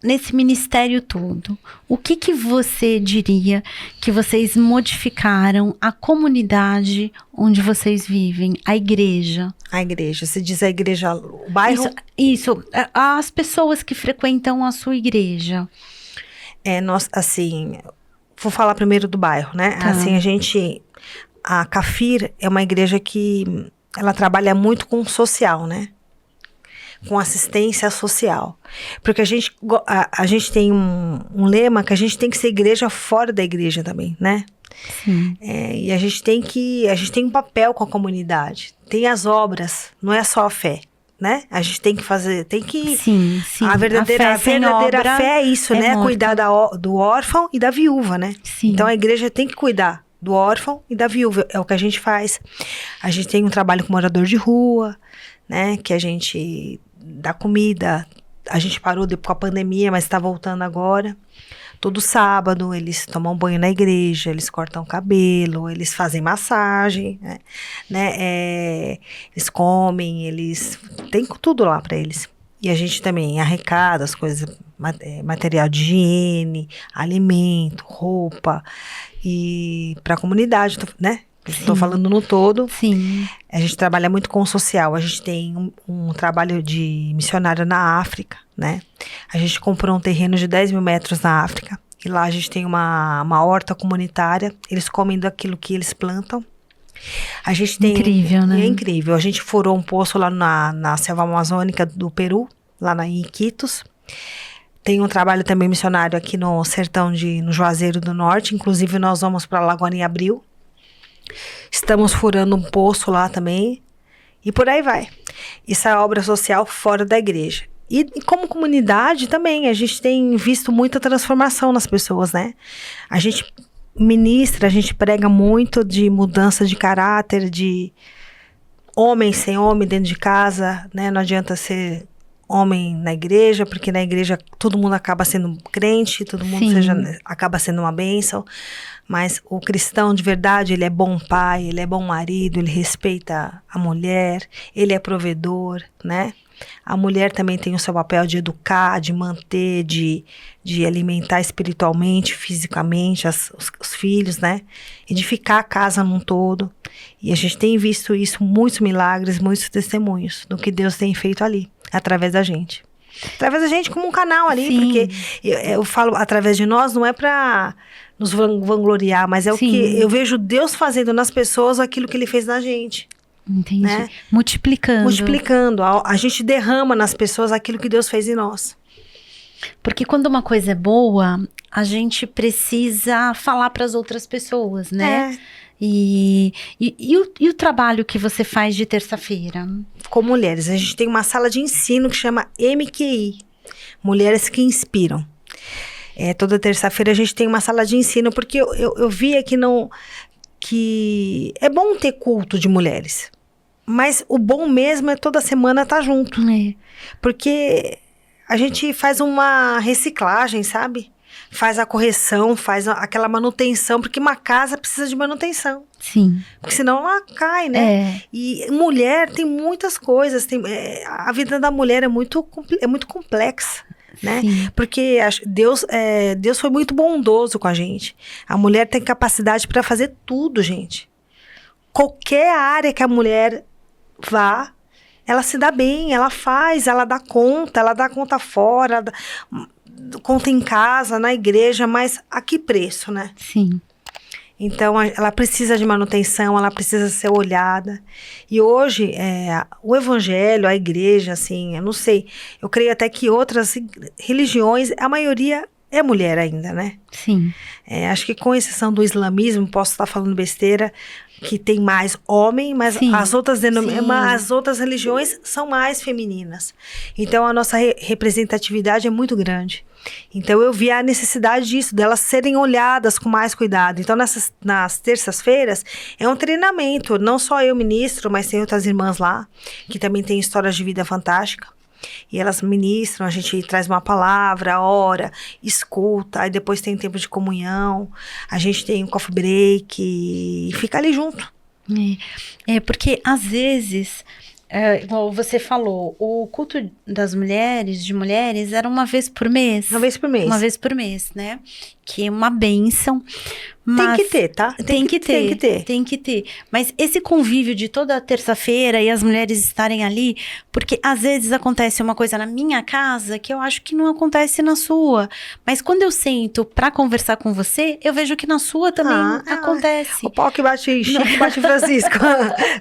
nesse ministério todo, o que você diria que vocês modificaram a comunidade onde vocês vivem, a igreja? A igreja, você diz a igreja, o bairro? Isso, as pessoas que frequentam a sua igreja. Nós, assim, vou falar primeiro do bairro, né? Tá. Assim, a Cafir é uma igreja que ela trabalha muito com o social, né? Com assistência social. Porque a gente tem um lema que a gente tem que ser igreja fora da igreja também, né? Sim. E a gente tem um papel com a comunidade. Tem as obras, não é só a fé, né? A gente tem que fazer, Sim. A verdadeira fé é isso, né? Morta. Cuidar do órfão e da viúva, né? Sim. Então a igreja tem que cuidar do órfão e da viúva. É o que a gente faz. A gente tem um trabalho com morador de rua, né? Que a gente dá comida. A gente parou depois com a pandemia, mas está voltando agora. Todo sábado eles tomam banho na igreja, eles cortam cabelo, eles fazem massagem, né? Eles comem, eles tem tudo lá para eles. E a gente também arrecada as coisas, material de higiene, alimento, roupa, e para a comunidade, né? Estou falando no todo. Sim. A gente trabalha muito com o social. A gente tem um trabalho de missionário na África, né? A gente comprou um terreno de 10 mil metros na África. E lá a gente tem uma horta comunitária. Eles comem daquilo que eles plantam. A gente tem... Incrível, né? É incrível. A gente furou um poço lá na selva amazônica do Peru, lá em Iquitos. Tem um trabalho também missionário aqui no sertão no Juazeiro do Norte. Inclusive, nós vamos para Lagoa em abril. Estamos furando um poço lá também. E por aí vai. Isso é obra social fora da igreja. E como comunidade também, a gente tem visto muita transformação nas pessoas, né? A gente ministra, a gente prega muito de mudança de caráter, homem sem homem dentro de casa, né? Não adianta ser homem na igreja, porque na igreja todo mundo acaba sendo crente, todo mundo acaba sendo uma bênção, mas o cristão de verdade, ele é bom pai, ele é bom marido, ele respeita a mulher, ele é provedor, né? A mulher também tem o seu papel de educar, de manter, de alimentar espiritualmente, fisicamente os filhos, né? Edificar a casa num todo. E a gente tem visto isso, muitos milagres, muitos testemunhos do que Deus tem feito ali, através da gente. Através da gente como um canal ali, Sim. porque eu falo através de nós, não é para nos vangloriar, mas é o que eu vejo Deus fazendo nas pessoas aquilo que Ele fez na gente. Entendi. Né? Multiplicando. A gente derrama nas pessoas aquilo que Deus fez em nós. Porque quando uma coisa é boa, a gente precisa falar para as outras pessoas, né? E o trabalho que você faz de terça-feira? Com mulheres. A gente tem uma sala de ensino que chama MQI. Mulheres que Inspiram. Toda terça-feira a gente tem uma sala de ensino, porque eu via que é bom ter culto de mulheres, mas o bom mesmo é toda semana estar junto, porque a gente faz uma reciclagem, sabe? Faz a correção, faz aquela manutenção, porque uma casa precisa de manutenção. Sim. Porque senão ela cai, né? E mulher tem muitas coisas, a vida da mulher é muito complexa. Né? Porque Deus foi muito bondoso com a gente. A mulher tem capacidade para fazer tudo, gente. Qualquer área que a mulher vá, ela se dá bem, ela faz, ela dá conta fora, conta em casa, na igreja, mas a que preço, né? Sim. Então, ela precisa de manutenção, ela precisa ser olhada. E hoje, o evangelho, a igreja, assim, eu não sei, eu creio até que outras religiões, a maioria é mulher ainda, né? Sim. Acho que com exceção do islamismo, posso estar falando besteira, que tem mais homem, mas as outras religiões são mais femininas. Então, a nossa representatividade é muito grande. Então, eu vi a necessidade disso, delas serem olhadas com mais cuidado. Então, nas terças-feiras, é um treinamento. Não só eu ministro, mas tem outras irmãs lá, que também têm histórias de vida fantástica. E elas ministram, a gente traz uma palavra, ora, escuta, aí depois tem tempo de comunhão, a gente tem um coffee break e fica ali junto. Porque às vezes, igual você falou, o culto das mulheres, de mulheres, era uma vez por mês. Uma vez por mês. Uma vez por mês, né? Que é uma bênção. Mas tem que ter, tá? Tem que ter. Mas esse convívio de toda terça-feira e as mulheres estarem ali, porque às vezes acontece uma coisa na minha casa que eu acho que não acontece na sua. Mas quando eu sento pra conversar com você, eu vejo que na sua também acontece. O pau que bate Chico, bate Francisco.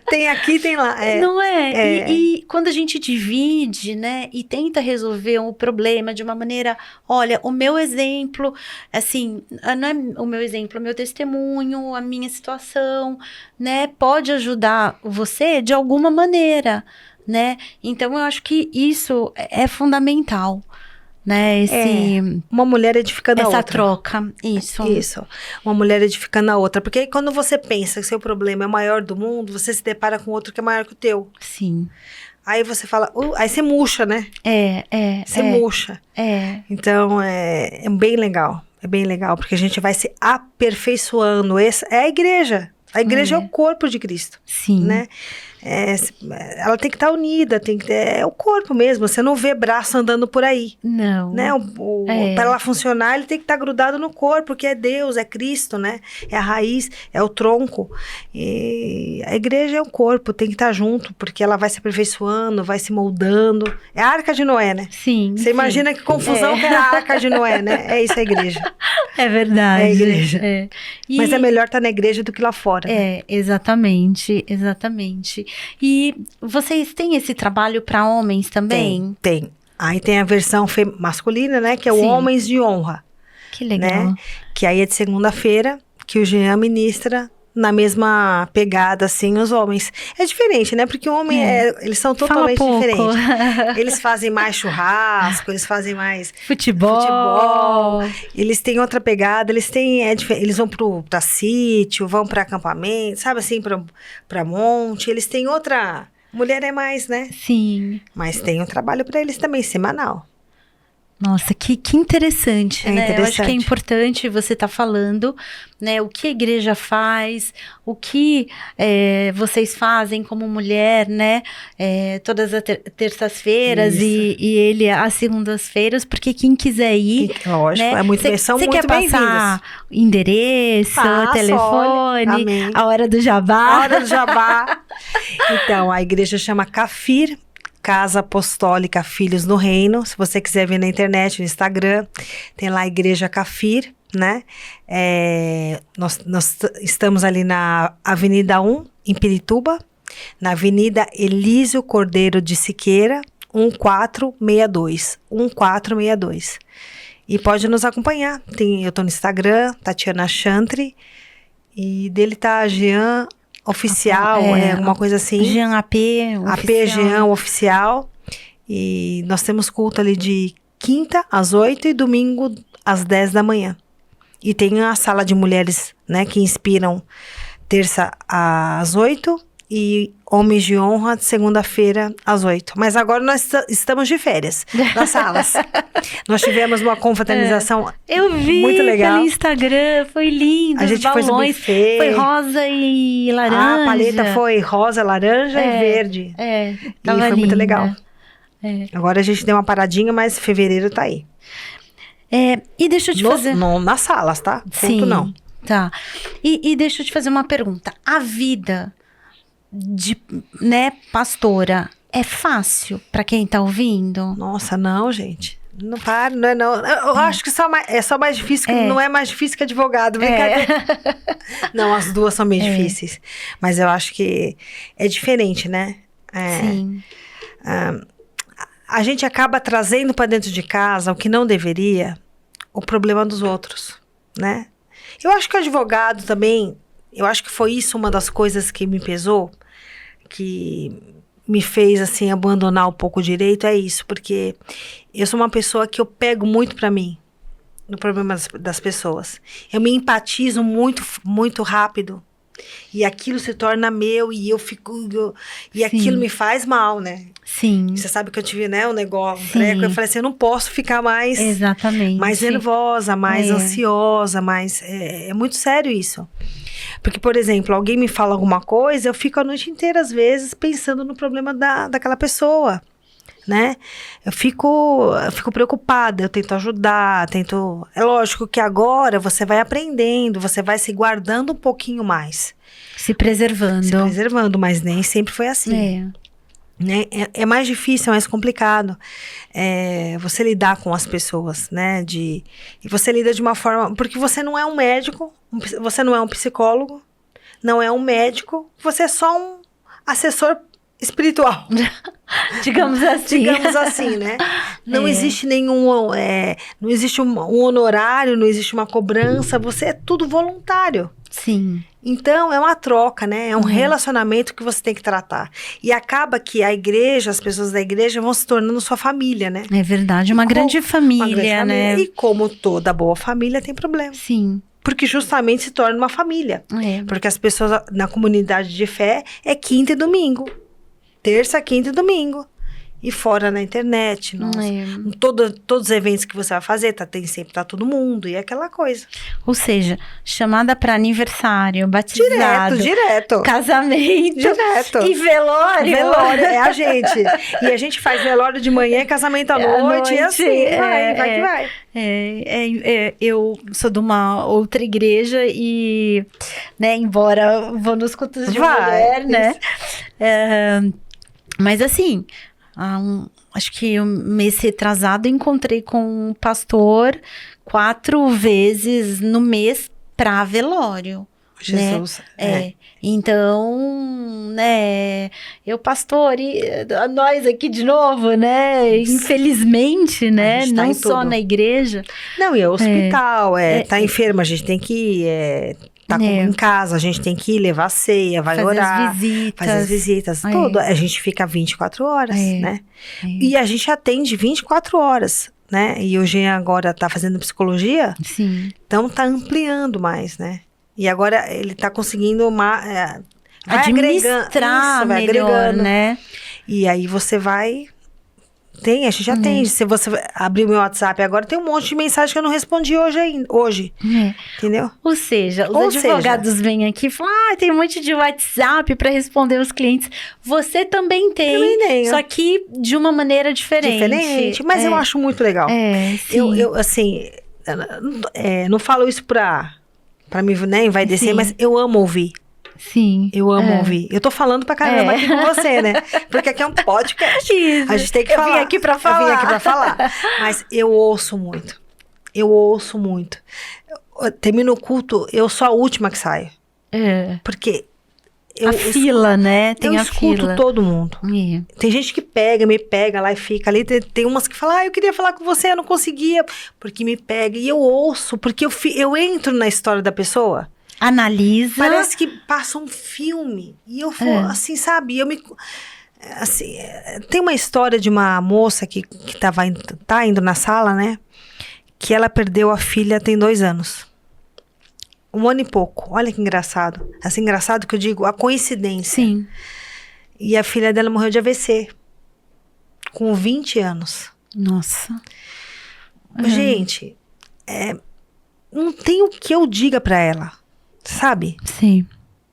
Tem aqui, tem lá. Não é? E quando a gente divide, né, e tenta resolver o problema de uma maneira, olha, o meu exemplo, assim, não é o meu exemplo, o meu testemunho, a minha situação, né, pode ajudar você de alguma maneira, né? Então, eu acho que isso é fundamental, né? Uma mulher edificando a outra. Essa troca, Isso. Uma mulher edificando a outra. Porque aí, quando você pensa que seu problema é o maior do mundo, você se depara com outro que é maior que o teu. Sim. Aí você fala, aí você murcha, né? Você murcha. Então, é bem legal. É bem legal, porque a gente vai se aperfeiçoando. Essa é a igreja. A igreja é o corpo de Cristo. Sim. Né? Ela tem que estar unida, é o corpo mesmo. Você não vê braço andando por aí. Não. Né? Para ela funcionar, ele tem que estar grudado no corpo, porque é Deus, é Cristo, né? É a raiz, é o tronco. E a igreja é o corpo, tem que estar junto, porque ela vai se aperfeiçoando, vai se moldando. É a Arca de Noé, né? Sim. Você imagina que confusão que era a Arca de Noé, né? É isso a igreja. É verdade. É a igreja. Mas é melhor estar na igreja do que lá fora. Né? Exatamente. E vocês têm esse trabalho para homens também? Tem. Aí tem a versão masculina, né? Que é o Homens de Honra. Que legal. Né? Que aí é de segunda-feira, que o Jean ministra na mesma pegada, assim, os homens. É diferente, né? Porque o homem, eles são totalmente diferentes. Eles fazem mais churrasco, eles fazem mais Futebol. Eles têm outra pegada, eles vão pra sítio, vão pra acampamento, sabe assim, pra monte. Eles têm outra... Mulher é mais, né? Sim. Mas tem um trabalho pra eles também, semanal. Nossa, que interessante, né? Interessante. Eu acho que é importante você estar falando, né? O que a igreja faz, o que vocês fazem como mulher, né? Todas as terças-feiras e ele às segundas-feiras, porque quem quiser ir... Lógico, né? são Você muito quer bem-vindas. passar endereço, telefone, amém. a hora do jabá? A hora do jabá. Então, a igreja chama Cafir, Casa Apostólica Filhos no Reino. Se você quiser ver na internet, no Instagram, tem lá a Igreja Cafir, né? Nós estamos ali na Avenida 1, em Pirituba, na Avenida Elísio Cordeiro de Siqueira, 1462. 1462. E pode nos acompanhar. Eu tô no Instagram, Tatiana Chantre, e dele tá Jean Oficial, alguma coisa assim. Jean AP Jean Oficial. E nós temos culto ali de quinta às 8 e domingo às 10 da manhã. E tem a sala de mulheres, né, que inspiram terça às 8 e homens de honra segunda-feira às 8. Mas agora nós estamos de férias nas salas. Nós tivemos uma confraternização eu vi muito legal pelo Instagram, foi lindo. A gente balões, foi no buffet. Foi rosa e laranja. A paleta foi rosa, laranja e verde. E foi linda. muito legal. Agora a gente deu uma paradinha, mas fevereiro tá aí. E deixa eu te fazer... nas salas, tá? Sim, não. Tá. E deixa eu te fazer uma pergunta. A vida de, né, pastora é fácil pra quem tá ouvindo? Nossa, não, gente. Não para, não é não. Eu acho que é só mais difícil, não é mais difícil que advogado, brincadeira. Não, as duas são meio difíceis. Mas eu acho que é diferente, né? Sim. A gente acaba trazendo para dentro de casa o que não deveria, o problema dos outros, né? Eu acho que o advogado também, eu acho que foi isso uma das coisas que me pesou, que me fez, assim, abandonar um pouco o direito, é isso, porque eu sou uma pessoa que eu pego muito para mim, no problema das pessoas. Eu me empatizo muito, muito rápido. E aquilo se torna meu e eu fico... E aquilo me faz mal, né? Sim. Você sabe que eu tive, né, um negócio, um treco. Eu falei assim, eu não posso ficar mais... Exatamente. Mais nervosa, mais ansiosa, mais... É muito sério isso. Porque, por exemplo, alguém me fala alguma coisa, eu fico a noite inteira, às vezes, pensando no problema daquela pessoa, né? Eu fico preocupada, eu tento ajudar, É lógico que agora você vai aprendendo, você vai se guardando um pouquinho mais. Se preservando. Mas nem sempre foi assim. Né? É mais difícil, é mais complicado você lidar com as pessoas, né? E você lida de uma forma... Porque você não é um médico, você não é um psicólogo, não é um médico, você é só um assessor espiritual. Digamos assim. Digamos assim, né? Não existe nenhum... não existe um honorário, não existe uma cobrança, você é tudo voluntário. Sim. Então, é uma troca, né? É um relacionamento que você tem que tratar. E acaba que a igreja, as pessoas da igreja vão se tornando sua família, né? É verdade, uma grande família, né? E como toda boa família tem problema. Sim. Porque justamente se torna uma família. Porque as pessoas na comunidade de fé é quinta e domingo. Terça, quinta e domingo. E fora na internet, todos os eventos que você vai fazer, sempre tá todo mundo, e aquela coisa. Ou seja, chamada para aniversário, batizado. Direto. Casamento. Direto. E velório. Velório, é a gente. E a gente faz velório de manhã, casamento à noite, e assim, vai que vai. Eu sou de uma outra igreja e, né, embora vou nos cultos de mulher, né? Mas assim... acho que um mês retrasado encontrei com um pastor 4 vezes no mês para velório. Jesus. Né? Então, né, pastor, e nós aqui de novo, né, infelizmente, né, tá não só na igreja. Não, e é hospital, tá enfermo, a gente tem que ir, em casa, a gente tem que ir levar a ceia, vai orar, fazer as visitas, tudo. A gente fica 24 horas, né? E a gente atende 24 horas, né? E o Jean agora tá fazendo psicologia, então tá ampliando mais, né? E agora ele tá conseguindo administrar vai melhor, agregando, né? E aí você vai... a gente atende. Se você abrir o meu WhatsApp agora, tem um monte de mensagem que eu não respondi hoje. Entendeu? Ou seja, os advogados vêm aqui e falam, tem um monte de WhatsApp para responder os clientes. Você também tem, só que de uma maneira diferente. Mas eu acho muito legal. Eu assim, não falo isso pra me, né, envaidecer, mas eu amo ouvir. Sim. Eu amo ouvir. Eu tô falando pra caramba aqui com você, né? Porque aqui é um podcast. Isso. A gente tem que falar. Eu vim aqui pra falar. Mas eu ouço muito. Termino o culto, eu sou a última que saio. Porque a fila, né? Tem a fila. Eu escuto todo mundo. Tem gente que me pega lá e fica ali. Tem umas que falam, eu queria falar com você, eu não conseguia. Porque me pega. E eu ouço, porque eu entro na história da pessoa. Analisa. Parece que passa um filme. E eu vou, assim, sabe? Assim, tem uma história de uma moça que tá indo na sala, né? Que ela perdeu a filha tem 2 anos. 1 ano e pouco. Olha que engraçado. Assim, engraçado que eu digo, a coincidência. Sim. E a filha dela morreu de AVC. Com 20 anos. Nossa. Gente, não tem o que eu diga pra ela. Sabe? Sim.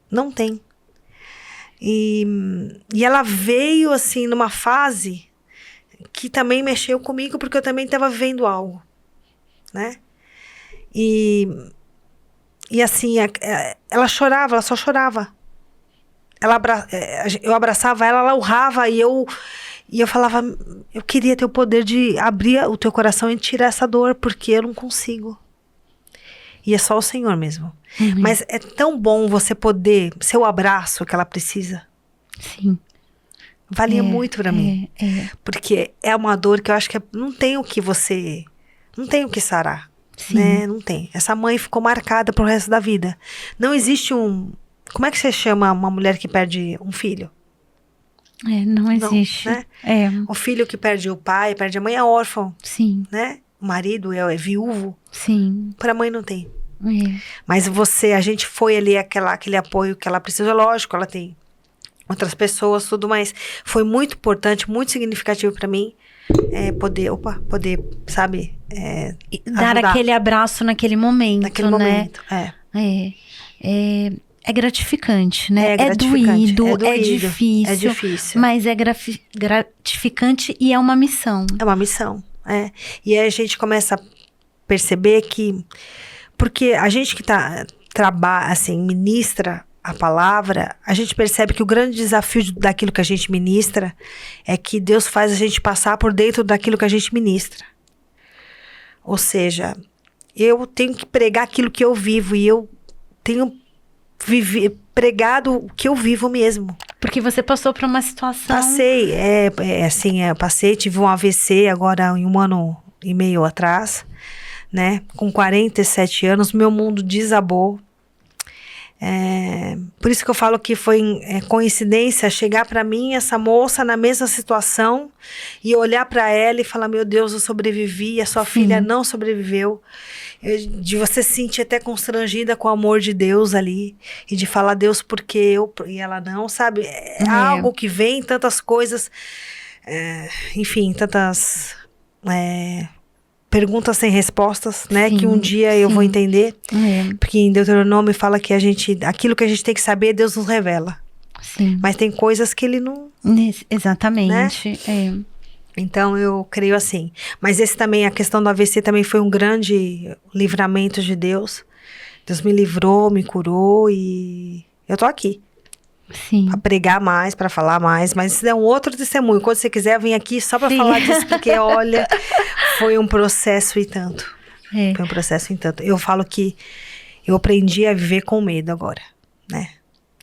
Não tem. E ela veio, assim, numa fase que também mexeu comigo, porque eu também estava vivendo algo, né? E assim, ela chorava, ela só chorava. Eu abraçava ela urrava, e eu falava, eu queria ter o poder de abrir o teu coração e tirar essa dor, porque eu não consigo. E é só o Senhor mesmo. Mas é tão bom você poder ser o abraço que ela precisa. Sim. Valia muito pra mim. Porque é uma dor que eu acho que não tem o que sarar. Né? Não tem. Essa mãe ficou marcada pro resto da vida. Não existe como é que você chama uma mulher que perde um filho? Não existe. Não, né? O filho que perde o pai, perde a mãe, é órfão. Sim. Né? O marido é viúvo. Sim. Pra mãe não tem. Mas a gente foi ali aquele apoio que ela precisa, lógico, ela tem outras pessoas, tudo, mas foi muito importante, muito significativo pra mim, poder, sabe, dar ajudar. Aquele abraço naquele momento, naquele momento, É gratificante, né? É doído, é difícil. É difícil. Mas é gratificante e é uma missão. É uma missão, E aí a gente começa a perceber que... Porque a gente que trabalha, assim, ministra a palavra, a gente percebe que o grande desafio daquilo que a gente ministra é que Deus faz a gente passar por dentro daquilo que a gente ministra. Ou seja, eu tenho que pregar aquilo que eu vivo e eu tenho pregado o que eu vivo mesmo. Porque você passou por uma situação... Passei, passei, tive um AVC agora em 1 ano e meio atrás, né? Com 47 anos, meu mundo desabou. Por isso que eu falo que foi coincidência chegar para mim essa moça na mesma situação e olhar para ela e falar, meu Deus, eu sobrevivi, a sua filha não sobreviveu. De você se sentir até constrangida com o amor de Deus ali e de falar, Deus, porque eu e ela não, sabe? Algo que vem, tantas coisas, enfim, tantas perguntas sem respostas, né? Que um dia eu vou entender. Porque em Deuteronômio fala que aquilo que a gente tem que saber, Deus nos revela. Sim. Mas tem coisas que ele não... Exatamente. Né? Então, eu creio assim. Mas a questão do AVC também foi um grande livramento de Deus. Deus me livrou, me curou e eu tô aqui. Sim. Pra pregar mais, pra falar mais. Mas isso é um outro testemunho. Quando você quiser, vem aqui só pra falar disso. Porque, olha, foi um processo e tanto. Foi um processo e tanto. Eu falo que eu aprendi a viver com medo agora, né?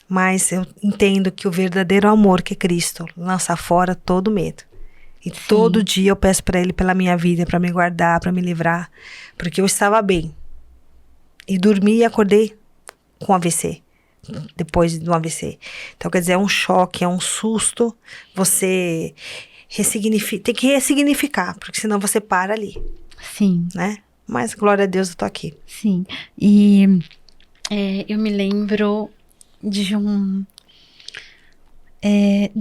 Mas eu entendo que o verdadeiro amor, que é Cristo, lança fora todo medo. E todo dia eu peço pra Ele pela minha vida, pra me guardar, pra me livrar. Porque eu estava bem. E dormi e acordei com AVC. Depois do AVC. Então, quer dizer, é um choque, é um susto. Você tem que ressignificar, porque senão você para ali. Sim. Né? Mas, glória a Deus, eu tô aqui. Sim. E eu me lembro de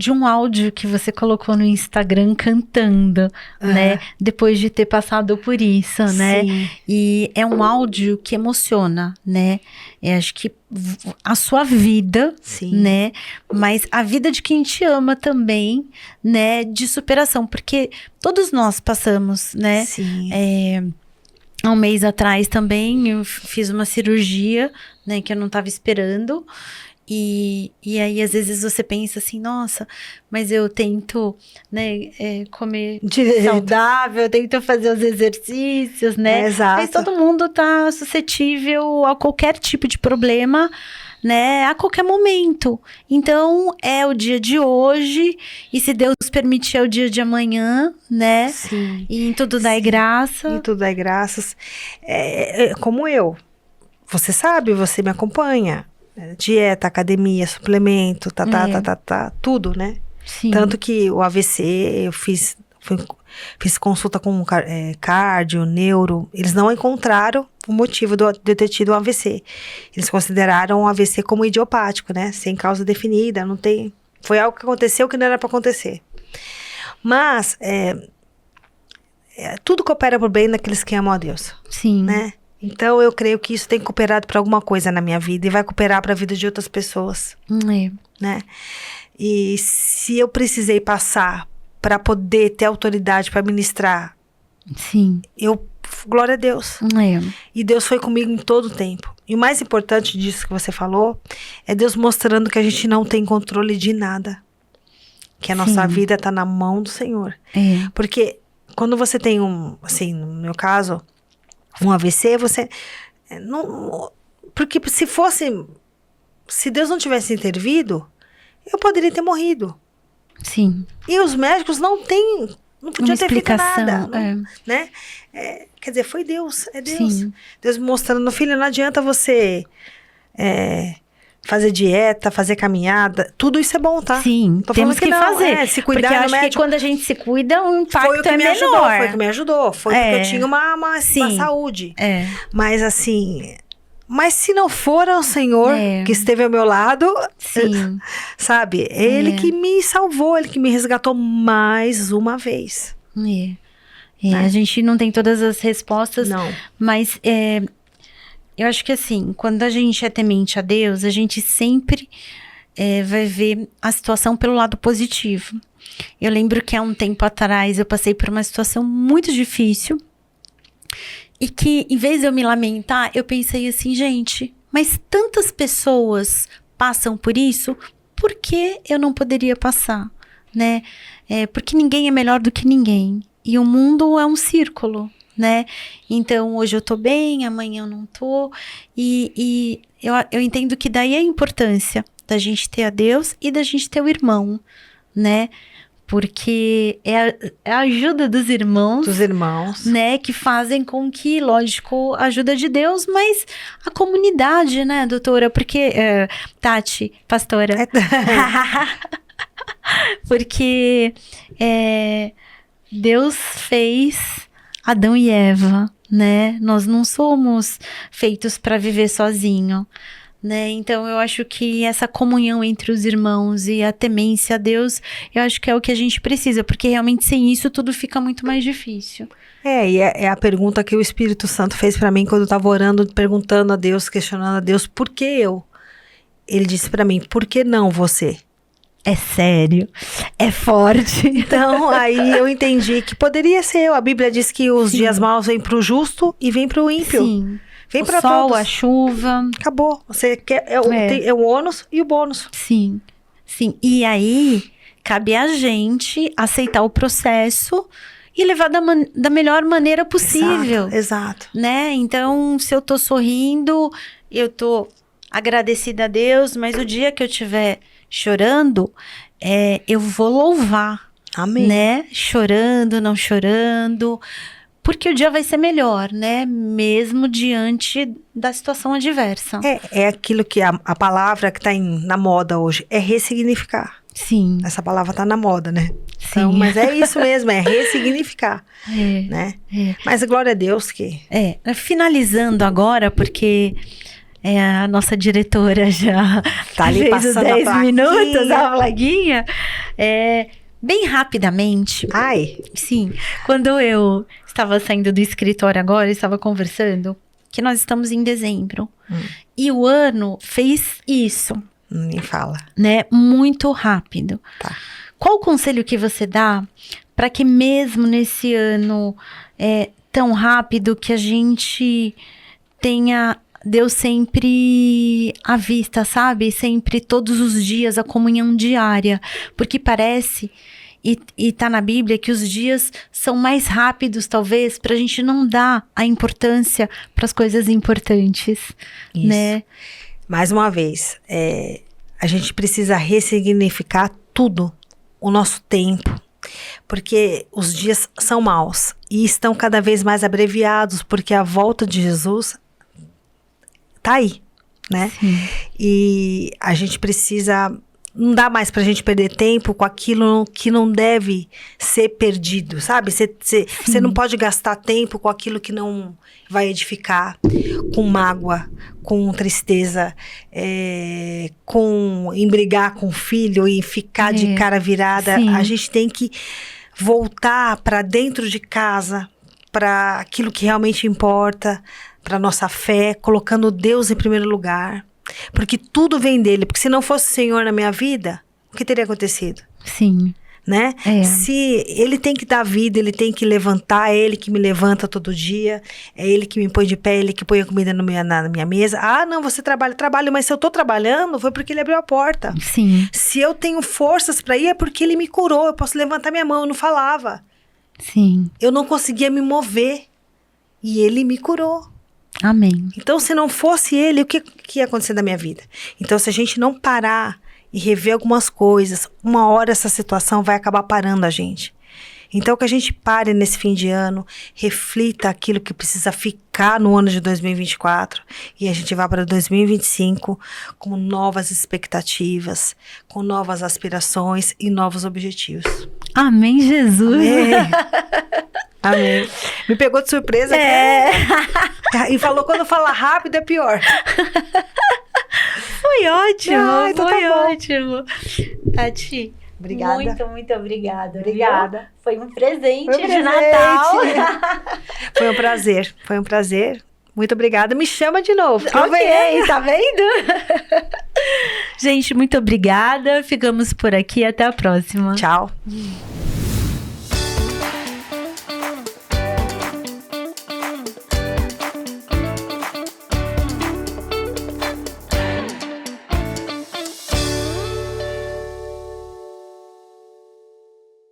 um áudio que você colocou no Instagram cantando, né? Depois de ter passado por isso, né? Sim. E é um áudio que emociona, né? Eu acho que a sua vida, Sim. né? Mas a vida de quem te ama também, né? De superação, porque todos nós passamos, né? Sim. Há um mês atrás também eu fiz uma cirurgia, né? Que eu não estava esperando. E aí, às vezes, você pensa assim, nossa, mas eu tento, né, comer saudável, eu tento fazer os exercícios, né? Exato. Mas todo mundo tá suscetível a qualquer tipo de problema, né? A qualquer momento. Então, é o dia de hoje, e se Deus permitir, é o dia de amanhã, né? Sim. E em tudo dai graça. E tudo dai graças. Como eu. Você sabe, você me acompanha. Dieta, academia, suplemento, tudo, né? Sim. Tanto que o AVC, eu fiz consulta com cardio, neuro, eles não encontraram o motivo de eu ter tido um AVC. Eles consideraram o AVC como idiopático, né? Sem causa definida, não tem... Foi algo que aconteceu que não era para acontecer. Mas, tudo coopera pro bem daqueles que amam a Deus. Sim. Né? Então, eu creio que isso tem cooperado para alguma coisa na minha vida e vai cooperar para a vida de outras pessoas. Né? E se eu precisei passar para poder ter autoridade para ministrar, sim, glória a Deus. E Deus foi comigo em todo o tempo. E o mais importante disso que você falou é Deus mostrando que a gente não tem controle de nada. Que a nossa vida está na mão do Senhor. Porque quando você tem assim, no meu caso... um AVC, você... porque se Deus não tivesse intervido, eu poderia ter morrido. Sim. E os médicos não podiam ter feito nada. Né? Quer dizer, foi Deus. É Deus. Sim. Deus me mostrando, filho, não adianta você fazer dieta, fazer caminhada. Tudo isso é bom, tá? Sim, temos que fazer. Se cuidar porque eu acho médico, que quando a gente se cuida, o impacto é menor. Foi o que me ajudou. Foi porque eu tinha uma saúde. Mas assim... Mas se não for o Senhor que esteve ao meu lado... Sim. Sabe? Ele que me salvou, ele que me resgatou mais uma vez. A gente não tem todas as respostas. Não. Mas... eu acho que assim, quando a gente é temente a Deus, a gente sempre vai ver a situação pelo lado positivo. Eu lembro que há um tempo atrás eu passei por uma situação muito difícil e que, em vez de eu me lamentar, eu pensei assim, gente, mas tantas pessoas passam por isso, por que eu não poderia passar, né? Porque ninguém é melhor do que ninguém. E o mundo é um círculo, né? Então, hoje eu tô bem, amanhã eu não tô. E eu entendo que daí é a importância da gente ter a Deus e da gente ter o irmão, né? Porque é a ajuda dos irmãos. Né? Que fazem com que, lógico, a ajuda de Deus, mas a comunidade, né, doutora? Porque, Tati, pastora. Porque Deus fez Adão e Eva, né? Nós não somos feitos para viver sozinho, né? Então, eu acho que essa comunhão entre os irmãos e a temência a Deus, eu acho que é o que a gente precisa, porque realmente sem isso tudo fica muito mais difícil. E é a pergunta que o Espírito Santo fez para mim quando eu estava orando, perguntando a Deus, questionando a Deus, por que eu? Ele disse para mim, por que não você? É sério, é forte. Então, aí eu entendi que poderia ser eu. A Bíblia diz que os dias maus vêm para o justo e vêm para o ímpio. Sim. Vem para todos. O sol, todos. A chuva. Acabou. Você quer o ônus e o bônus. Sim. E aí, cabe a gente aceitar o processo e levar da melhor maneira possível. Exato. Né? Então, se eu tô sorrindo, eu tô agradecida a Deus, mas o dia que eu tiver chorando, eu vou louvar. Amém. Né? Chorando, não chorando, porque o dia vai ser melhor, né? Mesmo diante da situação adversa. É aquilo que a palavra que está na moda hoje, é ressignificar. Sim. Essa palavra está na moda, né? Sim. Então, mas é isso mesmo, é ressignificar, né? Mas glória a Deus que... Finalizando agora, porque a nossa diretora já tá ali fez os passando 10 minutos, a flaguinha. Bem rapidamente. Ai! Sim, quando eu estava saindo do escritório agora, estava conversando, que nós estamos em dezembro. E o ano fez isso. Nem fala. Né? Muito rápido. Tá. Qual o conselho que você dá para que mesmo nesse ano tão rápido que a gente tenha Deus sempre à vista, sabe? Sempre, todos os dias, a comunhão diária. Porque parece, e tá na Bíblia, que os dias são mais rápidos, talvez, pra gente não dar a importância para as coisas importantes, isso. Né? Mais uma vez, a gente precisa ressignificar tudo, o nosso tempo, porque os dias são maus e estão cada vez mais abreviados, porque a volta de Jesus tá aí, né? Sim. E a gente precisa... Não dá mais pra gente perder tempo com aquilo que não deve ser perdido, sabe? Você não pode gastar tempo com aquilo que não vai edificar, com mágoa, com tristeza, em brigar com o filho e ficar de cara virada. Sim. A gente tem que voltar para dentro de casa, para aquilo que realmente importa, para nossa fé, colocando Deus em primeiro lugar. Porque tudo vem dele. Porque se não fosse o Senhor na minha vida, o que teria acontecido? Sim. Né? Se ele tem que dar vida, ele tem que levantar, é ele que me levanta todo dia, é ele que me põe de pé, é ele que põe a comida na minha mesa. Ah, não, você trabalha, mas se eu tô trabalhando, foi porque ele abriu a porta. Sim. Se eu tenho forças para ir, é porque ele me curou. Eu posso levantar minha mão, eu não falava. Sim. Eu não conseguia me mover. E ele me curou. Amém. Então, se não fosse ele, o que ia acontecer na minha vida? Então, se a gente não parar e rever algumas coisas, uma hora essa situação vai acabar parando a gente. Então, que a gente pare nesse fim de ano, reflita aquilo que precisa ficar no ano de 2024 e a gente vá para 2025 com novas expectativas, com novas aspirações e novos objetivos. Amém, Jesus. Amém. Amém. Me pegou de surpresa. E falou, quando fala rápido é pior. Foi ótimo, então foi tá ótimo. Tati, obrigada. Muito, muito obrigada. Obrigada. Viu? Foi um presente Foi um de Natal. Foi um prazer. Muito obrigada. Me chama de novo. Ok, tá vendo? Gente, muito obrigada. Ficamos por aqui. Até a próxima. Tchau.